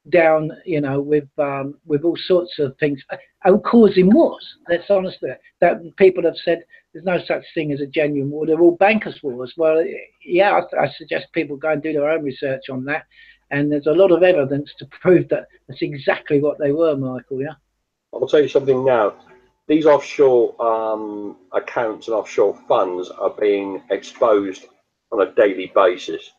down, you know, with all sorts of things, and causing wars. That's honestly, that people have said there's no such thing as a genuine war. They're all bankers' wars. Well, yeah, I suggest people go and do their own research on that. And there's a lot of evidence to prove that that's exactly what they were, Michael, yeah? I'll tell you something now. These offshore accounts and offshore funds are being exposed on a daily basis.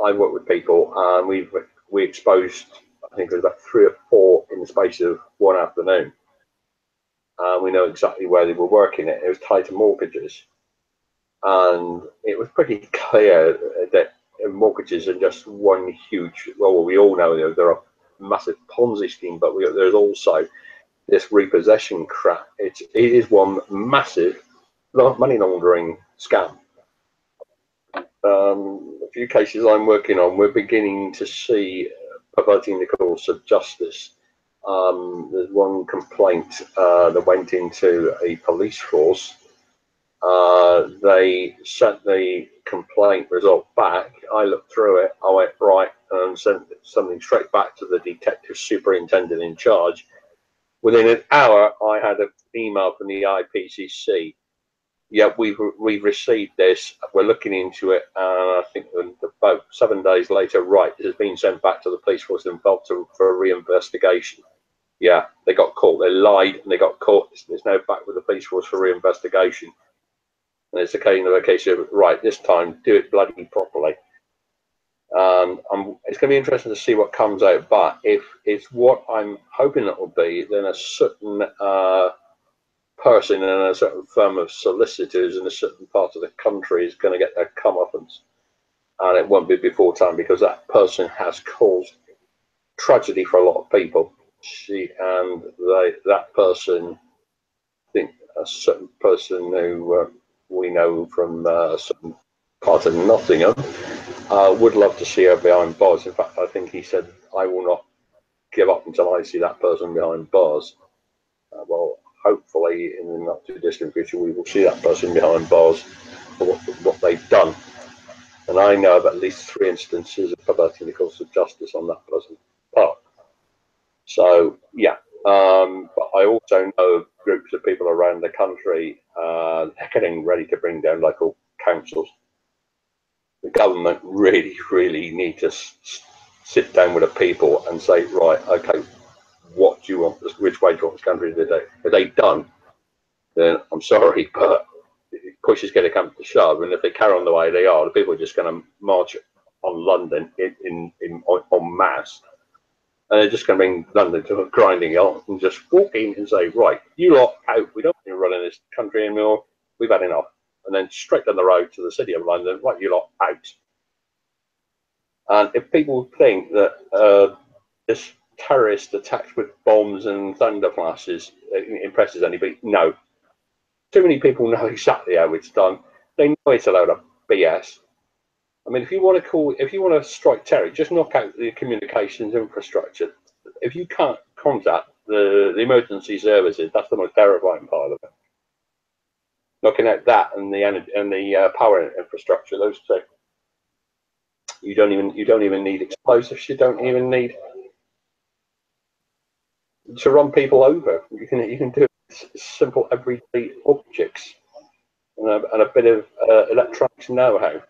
I work with people, and we exposed, I think it was about 3 or 4 in the space of one afternoon. We know exactly where they were working it. It was tied to mortgages. And it was pretty clear that mortgages are just one huge, well, we all know they're a massive Ponzi scheme, but there's also this repossession crap. It is one massive money laundering scam. A few cases I'm working on, we're beginning to see perverting the course of justice. There's one complaint that went into a police force. They sent the complaint result back. I looked through it. I went right and sent something straight back to the detective superintendent in charge. Within an hour, I had an email from the IPCC. Yeah, we've received this. We're looking into it, and I think about 7 days later, right, it has been sent back to the police force involved for a reinvestigation. Yeah, they got caught. They lied and they got caught. It's now back with the police force for reinvestigation. And it's a case of, right, this time, do it bloody properly. It's going to be interesting to see what comes out, but if it's what I'm hoping it will be, then a certain person in a certain firm of solicitors in a certain part of the country is going to get their comeuppance, and it won't be before time, because that person has caused tragedy for a lot of people. That person, I think a certain person who we know from a certain part of Nottingham, would love to see her behind bars. In fact, I think he said, I will not give up until I see that person behind bars. Well, hopefully in the not too distant future we will see that person behind bars for what they've done. And I know of at least 3 instances of perverting the course of justice on that person's part. So yeah, but I also know of groups of people around the country, they're getting ready to bring down local councils. The government really need to sit down with the people and say, right, okay, what do you want? Which way do you want this country to do? If they've done, then I'm sorry, but push is going to come to shove, and if they carry on the way they are, the people are just going to march on London en masse, and they're just going to bring London to a grinding halt and just walk in and say, right, you lot out. We don't want you running this country anymore. We've had enough. And then straight down the road to the city of London, right, you lot out. And if people think that this terrorist attacks with bombs and thunder flashes impresses anybody, no. Too many people know exactly how it's done. They know it's a load of BS. I mean, if you want to strike terror, just knock out the communications infrastructure. If you can't contact the emergency services, that's the most terrifying part of it. Knocking out that and the energy and the power infrastructure, those two. You don't even need explosives. You don't even need to run people over. You can do simple everyday objects and a bit of electronics know-how,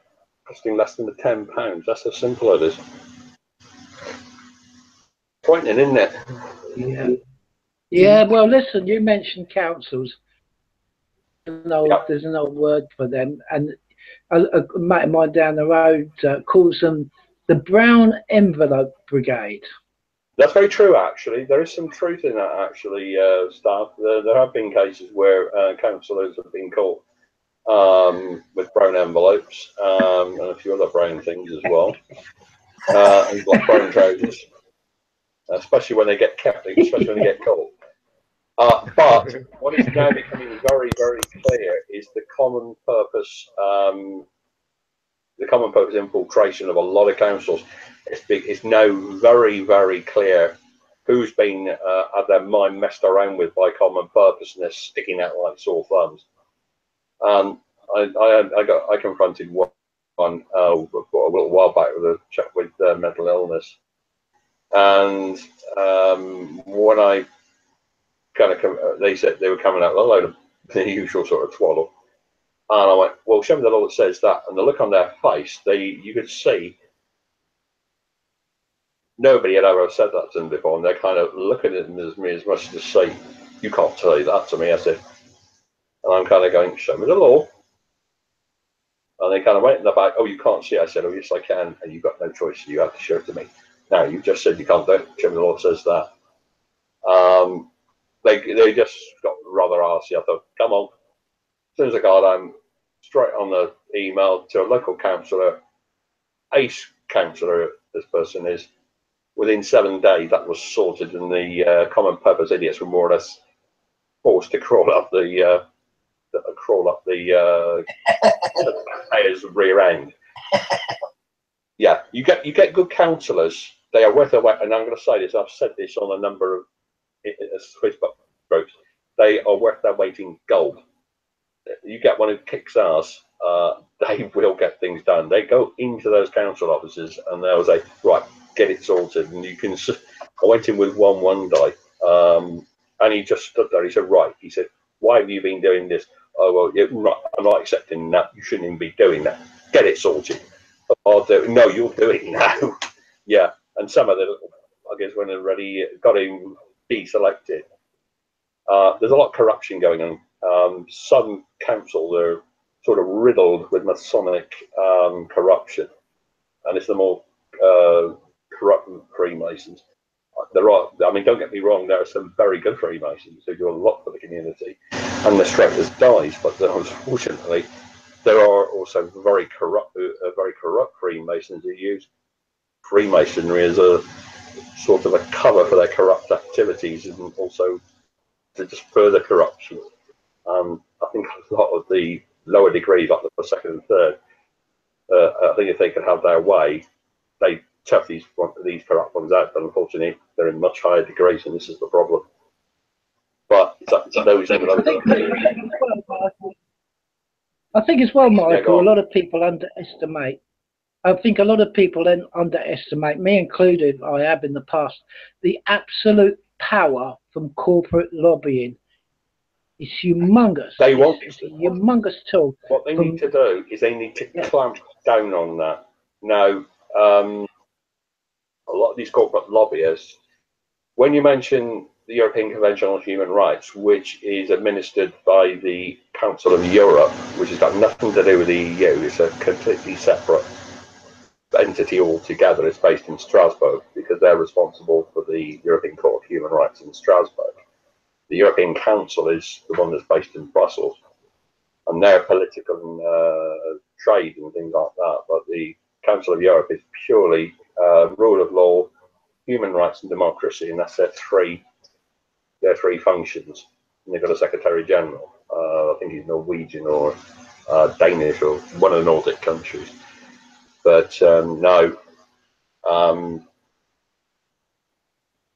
costing less than £10. That's how simple it is. Frightening, isn't it? Yeah. Yeah. Well, listen. You mentioned councils. There's an old word for them, and a mate of mine down the road calls them the brown envelope brigade. That's very true, actually. There is some truth in that, actually, staff. There have been cases where councillors have been caught with brown envelopes and a few other brown things as well, and like brown trousers, especially when they get kept, especially when they get caught. But what is now becoming very, very clear is the common purpose infiltration of a lot of councils. It's now very, very clear who's been had their mind messed around with by common purpose, and they're sticking out like sore thumbs. I confronted one a little while back with a chap with mental illness, and when I they said they were coming out with a load of the usual sort of twaddle. And I went, well, show me the law that says that. And the look on their face, you could see nobody had ever said that to them before. And they're kind of looking at me as much as to say, you can't say that to me. I said, and I'm kind of going, show me the law. And they kind of went in the back, oh, you can't see it. I said, oh, yes, I can. And you've got no choice. You have to show it to me. Now, you just said you can't do it. Show me the law that says that. They just got rather arsey. I thought, come on. As soon as I got I'm straight on the email to a local councillor, ace councillor, this person is. Within 7 days, that was sorted, and the common purpose idiots were more or less forced to crawl up the payer's rear end. Yeah, you get good councillors. They are worth their weight, and I'm going to say this. I've said this on a number of Facebook groups. They are worth their weight in gold. You get one who kicks ass, they will get things done. They go into those council offices and they'll say, right, get it sorted. And you can, I went in with one day, and he just stood there. He said, right, he said, why have you been doing this? Oh, well, I'm not accepting that. You shouldn't even be doing that. Get it sorted. I'll do it. No, you'll do it now. Yeah. And some of the, I guess, when they're ready, got him deselected. There's a lot of corruption going on. Some council, sort of riddled with Masonic corruption, and it's the more corrupt Freemasons. There are, I mean, don't get me wrong, there are some very good Freemasons who do a lot for the community, and the straight as dies. But unfortunately, there are also very corrupt Freemasons who use Freemasonry as a sort of a cover for their corrupt activities, and also to just further corruption. I think a lot of the lower degrees, like the second and third, I think if they could have their way, they tough these corrupt ones out. But unfortunately, they're in much higher degrees, and this is the problem. But those I think as well, Michael, yeah, a lot of people underestimate. I think a lot of people then underestimate, me included, I have in the past, the absolute power from corporate lobbying. It's humongous. They want it's a humongous tool. What they need to do is they need to clamp down on that. Now, a lot of these corporate lobbyists, when you mention the European Convention on Human Rights, which is administered by the Council of Europe, which has got nothing to do with the EU, it's a completely separate entity altogether. It's based in Strasbourg because they're responsible for the European Court of Human Rights in Strasbourg. The European Council is the one that's based in Brussels, and they're political and trade and things like that. But the Council of Europe is purely rule of law, human rights, and democracy, and that's their three functions. And they've got a Secretary General. I think he's Norwegian or Danish or one of the Nordic countries. But no,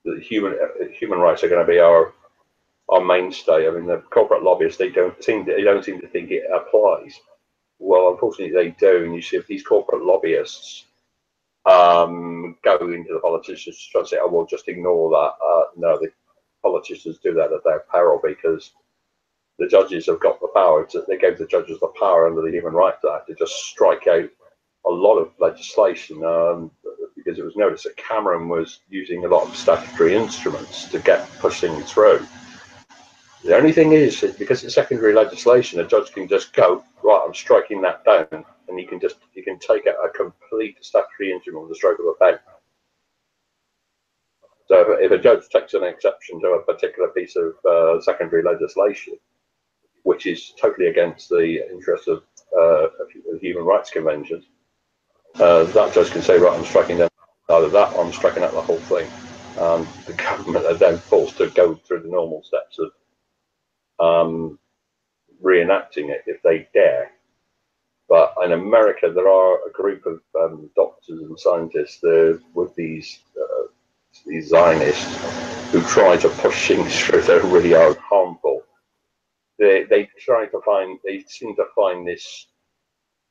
the human rights are going to be our mainstay. I mean, the corporate lobbyists, they don't seem to think it applies. Well, unfortunately, they do. And you see, if these corporate lobbyists go into the politicians to try and say, "Oh, well, just ignore that," no, the politicians do that at their peril, because the judges have got the power. They gave the judges the power under the Human Rights Act to just strike out a lot of legislation, because it was noticed that Cameron was using a lot of statutory instruments to push things through. The only thing is, because it's secondary legislation, a judge can just go, right, I'm striking that down, and you can take out a complete statutory instrument with the stroke of a pen. So if a judge takes an exception to a particular piece of secondary legislation, which is totally against the interests of human rights conventions, that judge can say, right, I'm striking down either that or I'm striking out the whole thing. The government are then forced to go through the normal steps of reenacting it if they dare. But in America, there are a group of doctors and scientists with these Zionists who try to push things through that really are harmful. They seem to find this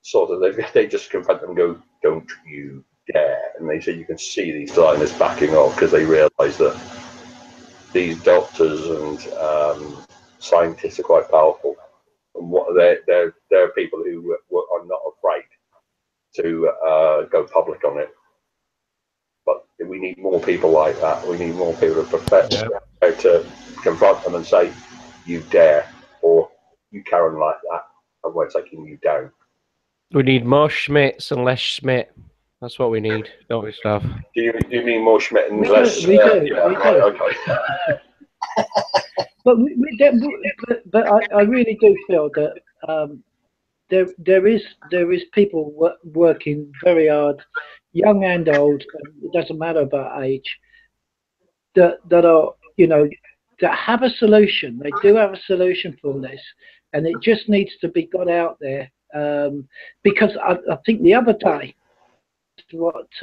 sort of, they just confront them and go, "Don't you dare!" And they say you can see these Zionists backing off because they realise that these doctors and scientists are quite powerful, and they're people who are not afraid to go public on it. But we need more people like that. We need more people who are prepared to confront them and say, "You dare," or "You carry on like that, and we're taking you down." We need more Schmitz and less Schmidt. That's what we need, don't we, Stav? Do you mean more Schmidt and we less? Do, we do. Yeah, we right, do. okay. but I really do feel that there is people working very hard, young and old. It doesn't matter about age. That are, you know, that have a solution. They do have a solution for this, and it just needs to be got out there. Because I think the other day, what's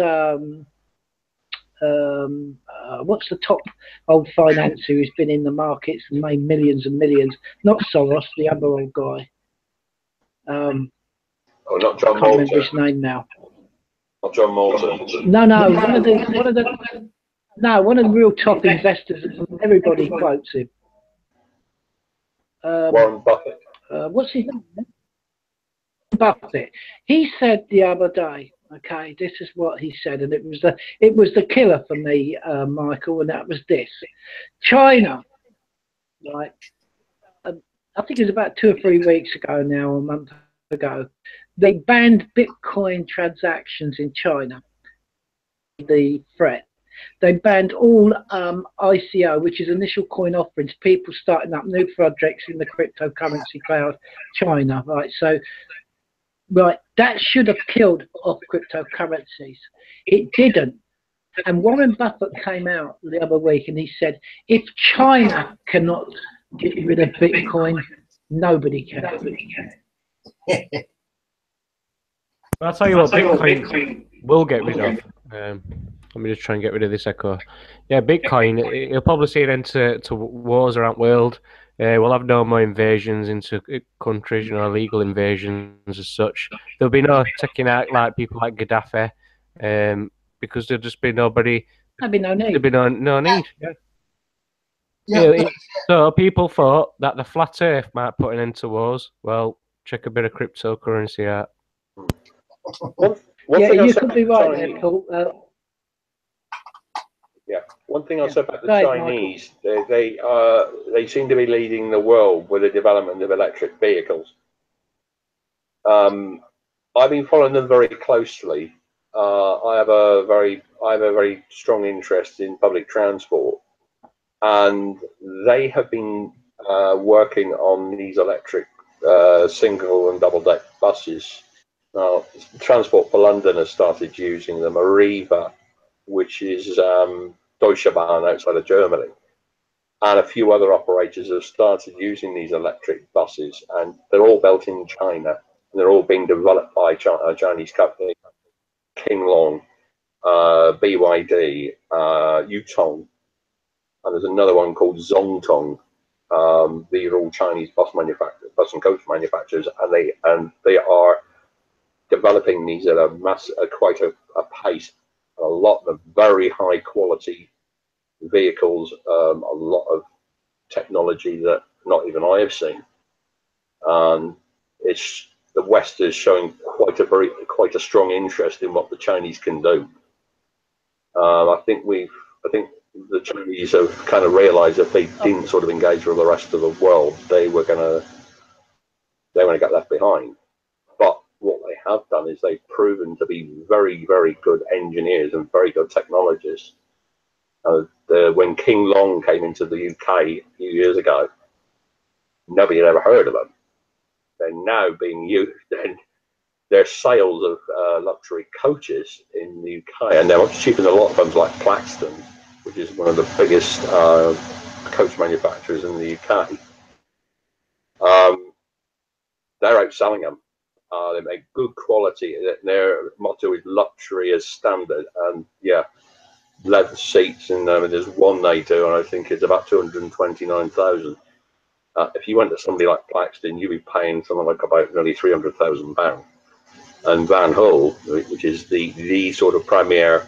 the top old financier who's been in the markets and made millions and millions? Not Soros, the other old guy. Not John I can't Moulton. remember his name now. Not John Moulton. No, one of the real top investors. Everybody quotes him. Warren Buffett. What's his name? Buffett. He said the other day, okay, this is what he said, and it was the killer for me, Michael, and that was this: China, right? I think it was about 2 or 3 weeks ago now, a month ago, they banned Bitcoin transactions in China. The threat. They banned all ICO, which is initial coin offerings, people starting up new projects in the cryptocurrency cloud, China, right? So, right, that should have killed off cryptocurrencies. It didn't. And Warren Buffett came out the other week and he said, if China cannot get rid of Bitcoin, nobody can. I'll tell you what, Bitcoin will get rid of. Let me just try and get rid of this echo. Yeah, Bitcoin, you'll probably see it into wars around the world. We'll have no more invasions into countries, you know, illegal invasions as such. There'll be no taking out like people like Gaddafi, because there'll just be nobody. There'll be no need. There'll be no need. Yeah. Yeah. So people thought that the flat Earth might put an end to wars. Well, check a bit of cryptocurrency out. Yeah, you could be right there, Paul. Yeah, one thing I'll say about the Chinese, they seem to be leading the world with the development of electric vehicles. I've been following them very closely. I have a very strong interest in public transport, and they have been working on these electric single and double deck buses. Now, Transport for London has started using them. Arriva, which is Deutsche Bahn outside of Germany, and a few other operators have started using these electric buses, and they're all built in China, and they're all being developed by a Chinese company, King Long, BYD, Yutong, and there's another one called Zongtong. These are all Chinese bus and coach manufacturers, and they are developing these at quite a pace. A lot of very high quality vehicles, a lot of technology that not even I have seen. The West is showing quite a strong interest in what the Chinese can do. I think the Chinese have kind of realised if they didn't sort of engage with the rest of the world, they were going to get left behind. But what they have done is they've proven to be very, very good engineers and very good technologists. When King Long came into the UK a few years ago, nobody had ever heard of them. They're now being used, and their sales of luxury coaches in the UK, and they're much cheaper than a lot of firms like Blackstone, which is one of the biggest coach manufacturers in the UK. They're outselling them. They make good quality. Their motto is luxury as standard, and yeah, leather seats in them. And there's one they do, and I think it's about 229,000. If you went to somebody like Blackstone, you'd be paying something like about nearly £300,000. And Van Hull, which is the sort of premier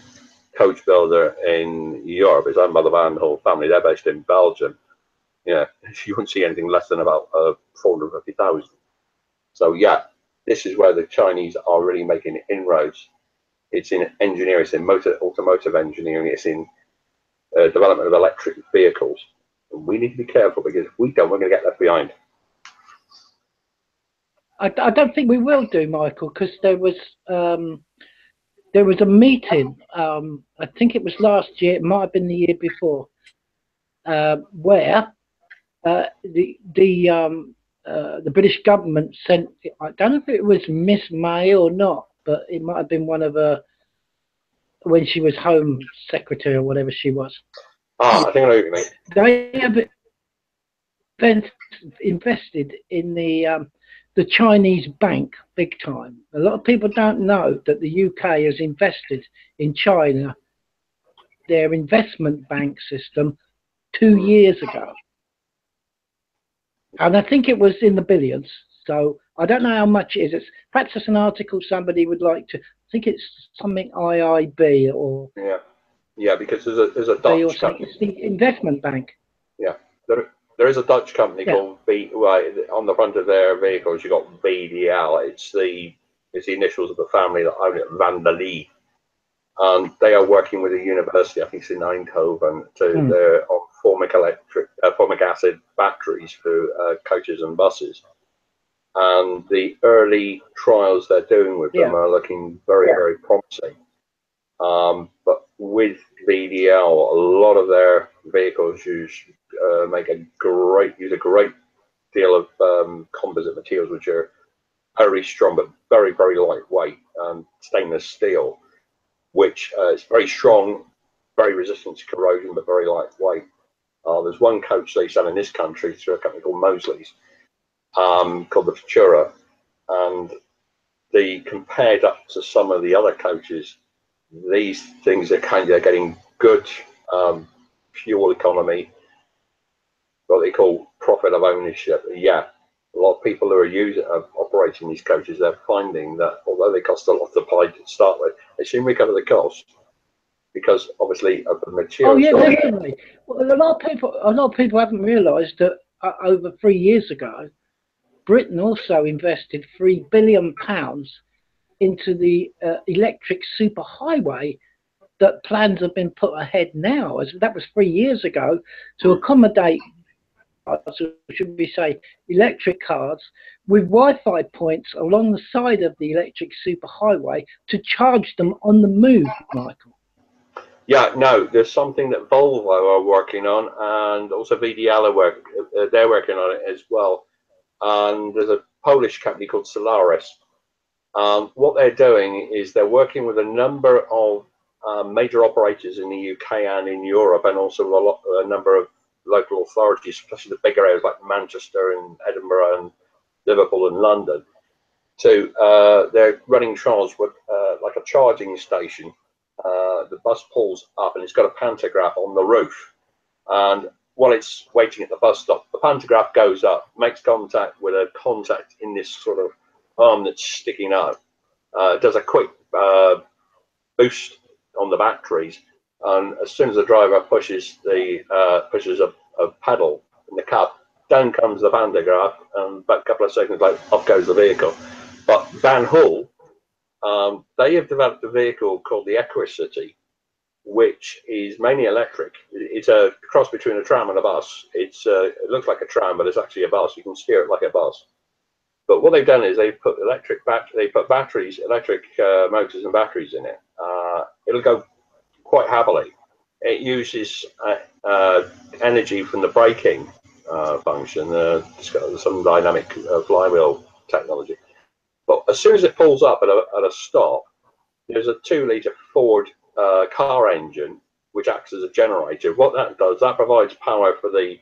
coach builder in Europe, is owned by the Van Hull family. They're based in Belgium. Yeah, you wouldn't see anything less than about 450,000. So yeah, this is where the Chinese are really making inroads. It's in engineering, it's in automotive engineering, it's in development of electric vehicles. And we need to be careful, because if we don't, we're going to get left behind. I don't think we will do, Michael, because there was a meeting. I think it was last year. It might have been the year before, where the British government sent. I don't know if it was Miss May or not, but it might have been one of her when she was Home Secretary or whatever she was. I think I know what you mean. They have invested in the Chinese bank big time. A lot of people don't know that the UK has invested in China, their investment bank system, 2 years ago. And I think it was in the billions. So I don't know how much it is. Perhaps it's an article somebody would like to. I think it's something IIB or. Yeah, because there's a Dutch company. It's the investment bank. Yeah, there is a Dutch company called on the front of their vehicles. You got VDL. It's the initials of the family that own it, Van der Lee, and they are working with a university. I think it's in Eindhoven they're on formic acid batteries for coaches and buses. and the early trials they're doing with them are looking very, very promising. But with VDL, a lot of their vehicles use a great deal of composite materials, which are very strong but very, very lightweight, stainless steel, which is very strong, very resistant to corrosion, but very lightweight. There's one coach they sell in this country through a company called Mosley's, called the Futura, and they compared up to some of the other coaches. These things are they're getting good fuel economy, what they call profit of ownership. Yeah, a lot of people who are operating these coaches, they're finding that although they cost a lot to buy to start with, they soon recover the cost because obviously of the materials. Oh yeah, definitely. Well, a lot of people haven't realised that over 3 years ago, Britain also invested £3 billion into the electric superhighway that plans have been put ahead now. As that was 3 years ago, to accommodate, should we say, electric cars with Wi-Fi points along the side of the electric superhighway to charge them on the move, Michael. Yeah, no, there's something that Volvo are working on, and also VDL they're working on it as well. And there's a Polish company called Solaris. What they're doing is they're working with a number of major operators in the UK and in Europe, and also a number of local authorities, especially the bigger areas like Manchester and Edinburgh and Liverpool and London. They're running trials with like a charging station. The bus pulls up and it's got a pantograph on the roof, and while it's waiting at the bus stop, the pantograph goes up, makes contact with a contact in this sort of arm that's sticking out. Does a quick boost on the batteries, and as soon as the driver pushes a pedal in the cab, down comes the pantograph, and about a couple of seconds later, off goes the vehicle. But Van Hull, they have developed a vehicle called the Equicity, which is mainly electric. It's a cross between a tram and a bus. It looks like a tram, but it's actually a bus. You can steer it like a bus. But what they've done is they've put electric motors and batteries in it. It'll go quite happily. It uses energy from the braking function. It's got some dynamic flywheel technology. But as soon as it pulls up at a stop, there's a 2-litre Ford car engine which acts as a generator. What that does, that provides power for the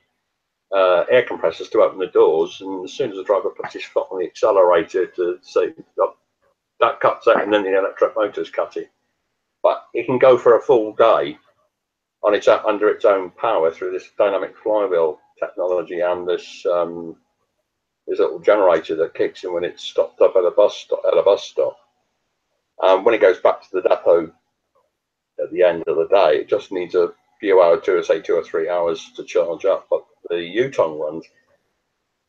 air compressors to open the doors, and as soon as the driver puts his foot on the accelerator to say that cuts out, and then the electric motor's cutting. But it can go for a full day on under its own power through this dynamic flywheel technology and this little generator that kicks in when it's stopped up at a bus stop. When it goes back to the depot at the end of the day, it just needs a few hours, 2 or 3 hours to charge up. But the Yutong ones,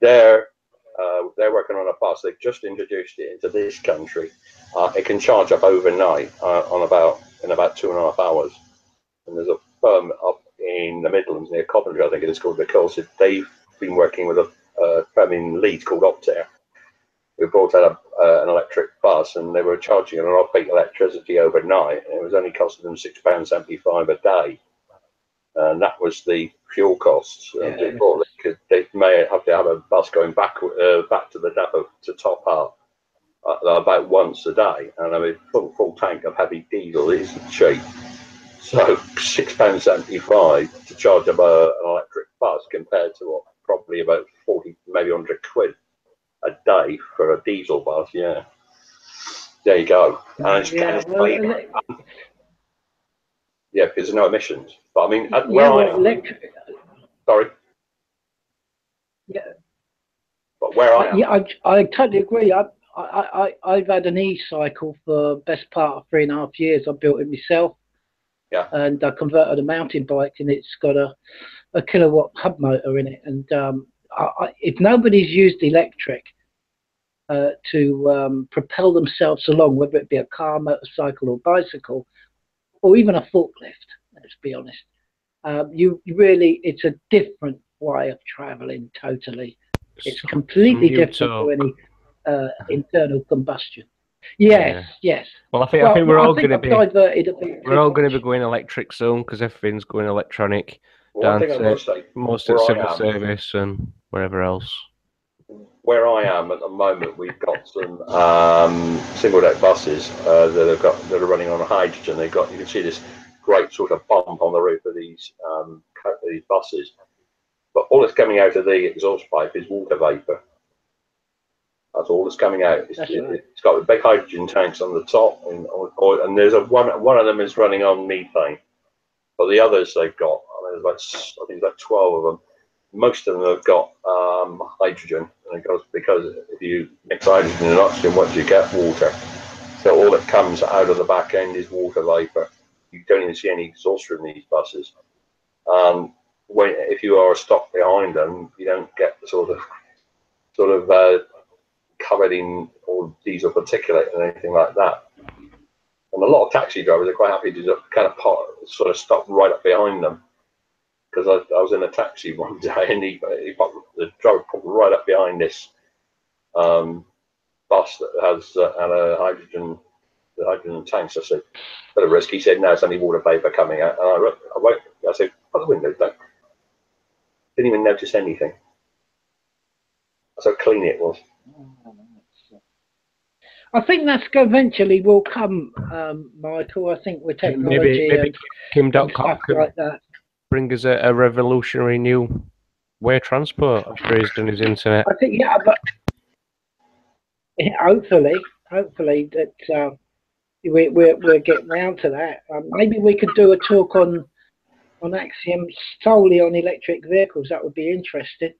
they're working on a bus. They've just introduced it into this country. It can charge up overnight in about 2.5 hours. And there's a firm up in the Midlands near Coventry, I think it is called, because they've been working with a firm in Leeds called Optare, who brought out an electric bus, and they were charging an off-peak electricity overnight, and it was only costing them £6.75 a day. And that was the fuel costs. Yeah. They may have to have a bus going back to the depot to top up about once a day. And I mean, full tank of heavy diesel isn't cheap. So £6.75 to charge up an electric bus compared to what, probably about 40, maybe 100 quid a day for a diesel bus. Yeah, there you go. And yeah, because there's no emissions. But I mean, sorry. Yeah. But where I am. Yeah, I totally agree. I've had an e-cycle for best part of 3.5 years. I built it myself. Yeah. And I converted a mountain bike, and it's got a kilowatt hub motor in it. And if nobody's used electric to propel themselves along, whether it be a car, motorcycle, or bicycle, or even a forklift, let's be honest, it's a different way of traveling. Totally, it's completely different to any internal combustion. Yes, yes. Well, I think we're all going to be diverted a bit. We're all going to be going electric soon because everything's going electronic. One thing I must say, most of civil service and wherever else. Where I am at the moment, we've got some single deck buses that are running on hydrogen. You can see this great sort of bump on the roof of these buses, but all that's coming out of the exhaust pipe is water vapor. That's all that's coming out. It's got big hydrogen tanks on the top, and there's one of them is running on methane, but the others they've got, I think there's like 12 of them. Most of them have got hydrogen, and it goes because if you mix hydrogen and oxygen, what do you get? Water. So all that comes out of the back end is water vapor. You don't even see any exhaust from these buses. If you are stopped behind them, you don't get sort of covered in all diesel particulate and anything like that. And a lot of taxi drivers are quite happy to kind of sort of stop right up behind them. Because I was in a taxi one day and the driver put right up behind this bus that has had a hydrogen tanks. I said, bit of risk. He said, no, it's only water vapor coming out. And I said, put the windows down. Didn't even notice anything. That's how clean it was. I think that's eventually will come, Michael. I think with technology maybe Kim.com stuff like that. Bring us a revolutionary new way of transport after he's done his internet. I think, yeah, but hopefully that we're getting round to that. Maybe we could do a talk on Axiom solely on electric vehicles. That would be interesting.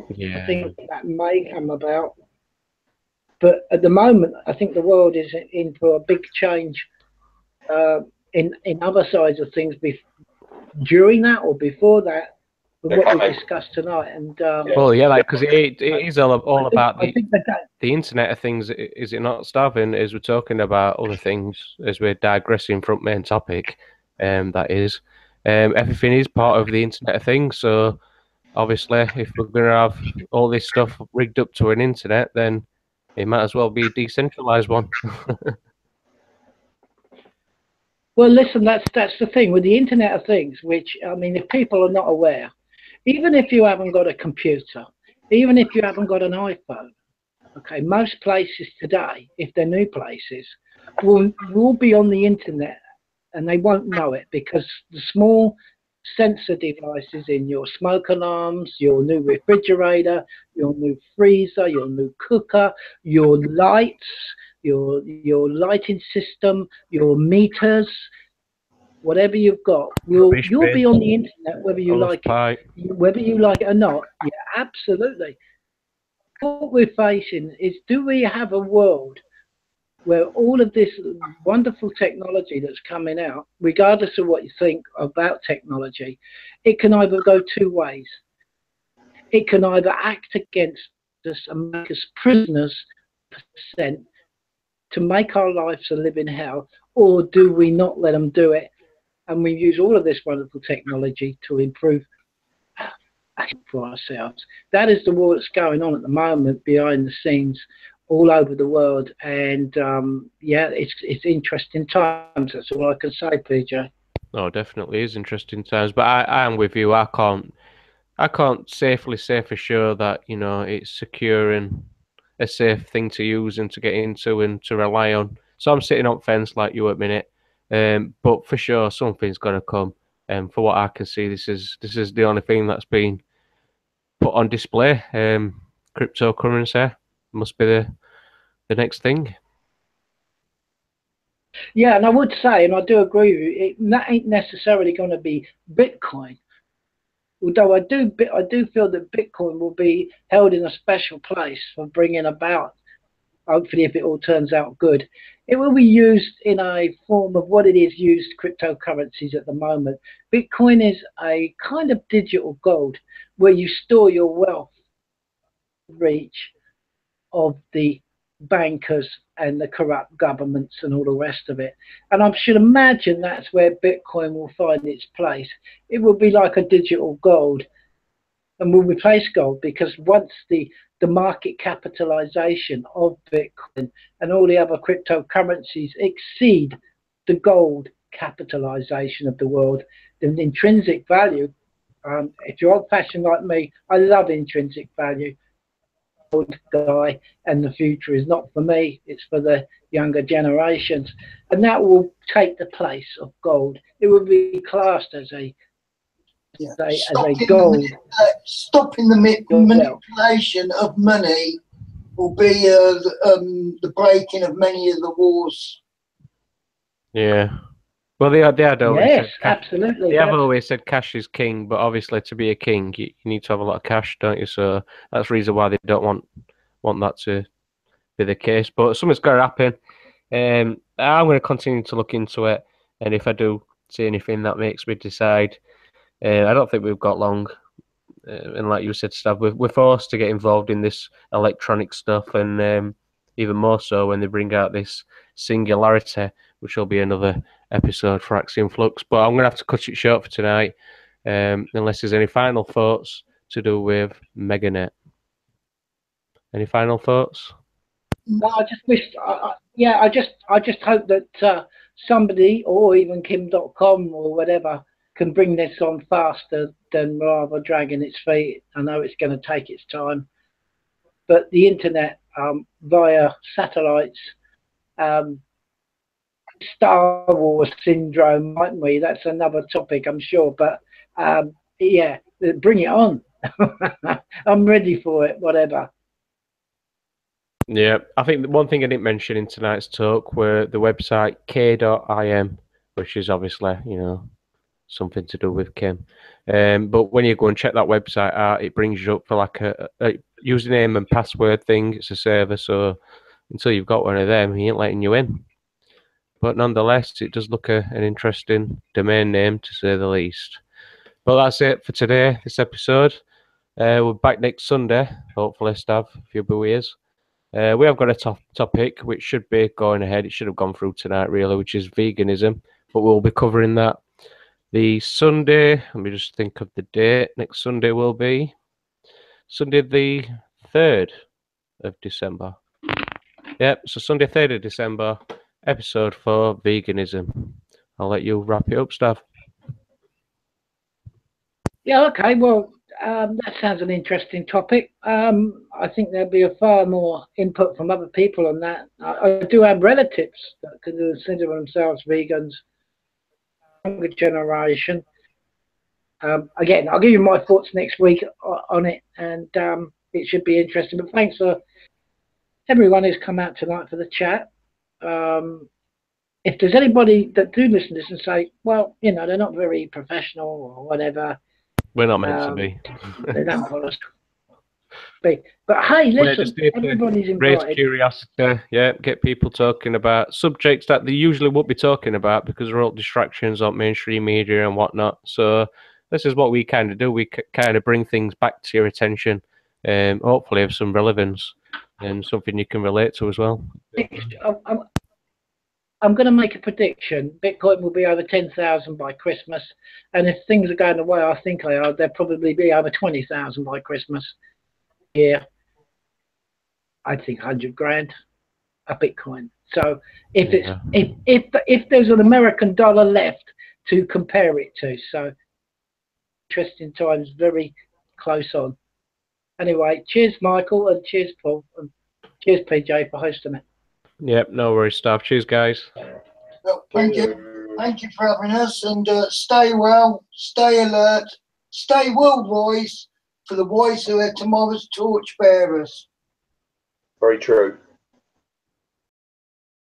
Yeah. I think that may come about. But at the moment, I think the world is in for a big change in other sides of things during that or before that, with what we discussed tonight. And well, yeah, like because it is all about the Internet of Things, is it not, Stav? And as we're talking about other things, as we're digressing from main topic, that is, everything is part of the Internet of Things. So obviously, if we're going to have all this stuff rigged up to an internet, then it might as well be a decentralized one. Well, listen, that's the thing with the Internet of Things, which, I mean, if people are not aware, even if you haven't got a computer, even if you haven't got an iPhone, okay, most places today, if they're new places, will be on the Internet, and they won't know it because the small sensor devices in your smoke alarms, your new refrigerator, your new freezer, your new cooker, your lights, your lighting system, your meters, whatever you've got, you'll be on the internet whether you like it or not. Yeah, absolutely. What we're facing is, do we have a world where all of this wonderful technology that's coming out, regardless of what you think about technology, it can either go two ways. It can either act against us and make us prisoners % to make our lives a living hell, or do we not let them do it and we use all of this wonderful technology to improve for ourselves? That is the war that's going on at the moment behind the scenes all over the world, and yeah, it's interesting times. That's all I can say, PJ. No, definitely is interesting times, but I am with you. I can't safely say for sure that, you know, it's secure and a safe thing to use and to get into and to rely on. So I'm sitting on fence like you at minute, but for sure something's gonna come. And for what I can see, this is the only thing that's been put on display. Cryptocurrency must be the next thing. Yeah, and I would say, and I do agree with you, that ain't necessarily going to be Bitcoin. Although I do feel that Bitcoin will be held in a special place for bringing about, hopefully if it all turns out good, it will be used in a form of what it is used cryptocurrencies at the moment. Bitcoin is a kind of digital gold where you store your wealth reach of the bankers and the corrupt governments and all the rest of it. And I should imagine that's where Bitcoin will find its place. It will be like a digital gold and will replace gold, because once the the market capitalization of Bitcoin and all the other cryptocurrencies exceed the gold capitalization of the world. The intrinsic value, if you're old-fashioned like me, I love intrinsic value. Old guy, and the future is not for me, it's for the younger generations, and that will take the place of gold. It will be classed as a gold. Stopping the manipulation of money will be the breaking of many of the wars. Yeah. Well, they had always yes, said cash, absolutely. They have always said cash is king, but obviously to be a king, you need to have a lot of cash, don't you? So that's the reason why they don't want that to be the case. But something's got to happen. I'm going to continue to look into it, and if I do see anything that makes me decide, I don't think we've got long. And like you said, Stav, we're forced to get involved in this electronic stuff, and even more so when they bring out this singularity, which will be another episode for Axiom Flux. But I'm going to have to cut it short for tonight, unless there's any final thoughts to do with MegaNet. Any final thoughts? No, I just wish. I just hope that somebody, or even Kim.com or whatever, can bring this on faster than rather dragging its feet. I know it's going to take its time, but the internet via satellites, Star Wars syndrome, mightn't we? That's another topic, I'm sure. But yeah, bring it on. I'm ready for it, whatever. Yeah, I think one thing I didn't mention in tonight's talk were the website k.im, which is obviously, something to do with Kim. But when you go and check that website out, it brings you up for like a username and password thing. It's a server, so until you've got one of them, he ain't letting you in. But nonetheless, it does look an interesting domain name, to say the least. But that's it for today, this episode. We're back next Sunday, hopefully, Stav, if you'll be with us. We have got a topic which should be going ahead. It should have gone through tonight, really, which is veganism. But we'll be covering that the Sunday. Let me just think of the date. Next Sunday will be Sunday the 3rd of December. Yep, so Sunday 3rd of December, episode 4, veganism. I'll let you wrap it up, Stav. Yeah, okay, well, that sounds an interesting topic. I think there'll be a far more input from other people on that. I do have relatives that consider themselves vegans, younger generation. Again, I'll give you my thoughts next week on it, and it should be interesting. But thanks for everyone who's come out tonight for the chat. If there's anybody that do listen to this and say, well, they're not very professional or whatever, we're not meant to be. They don't want us to be. But hey, listen, everybody's invited. Raise curiosity, yeah, get people talking about subjects that they usually won't be talking about because they're all distractions on mainstream media and whatnot. So this is what we kind of do. We kind of bring things back to your attention, hopefully of some relevance and something you can relate to as well. I'm going to make a prediction. Bitcoin will be over 10,000 by Christmas. And if things are going the way I think they are, they'll probably be over 20,000 by Christmas. Yeah. I think 100 grand a Bitcoin. So if there's an American dollar left to compare it to. So interesting times, very close on. Anyway, cheers, Michael, and cheers, Paul, and cheers, PJ, for hosting it. Yep, no worries, Stav. Cheers, guys. Well, thank you. Thank you for having us, and stay well, stay alert, stay world-wise, for the wise who are tomorrow's torch bearers. Very true.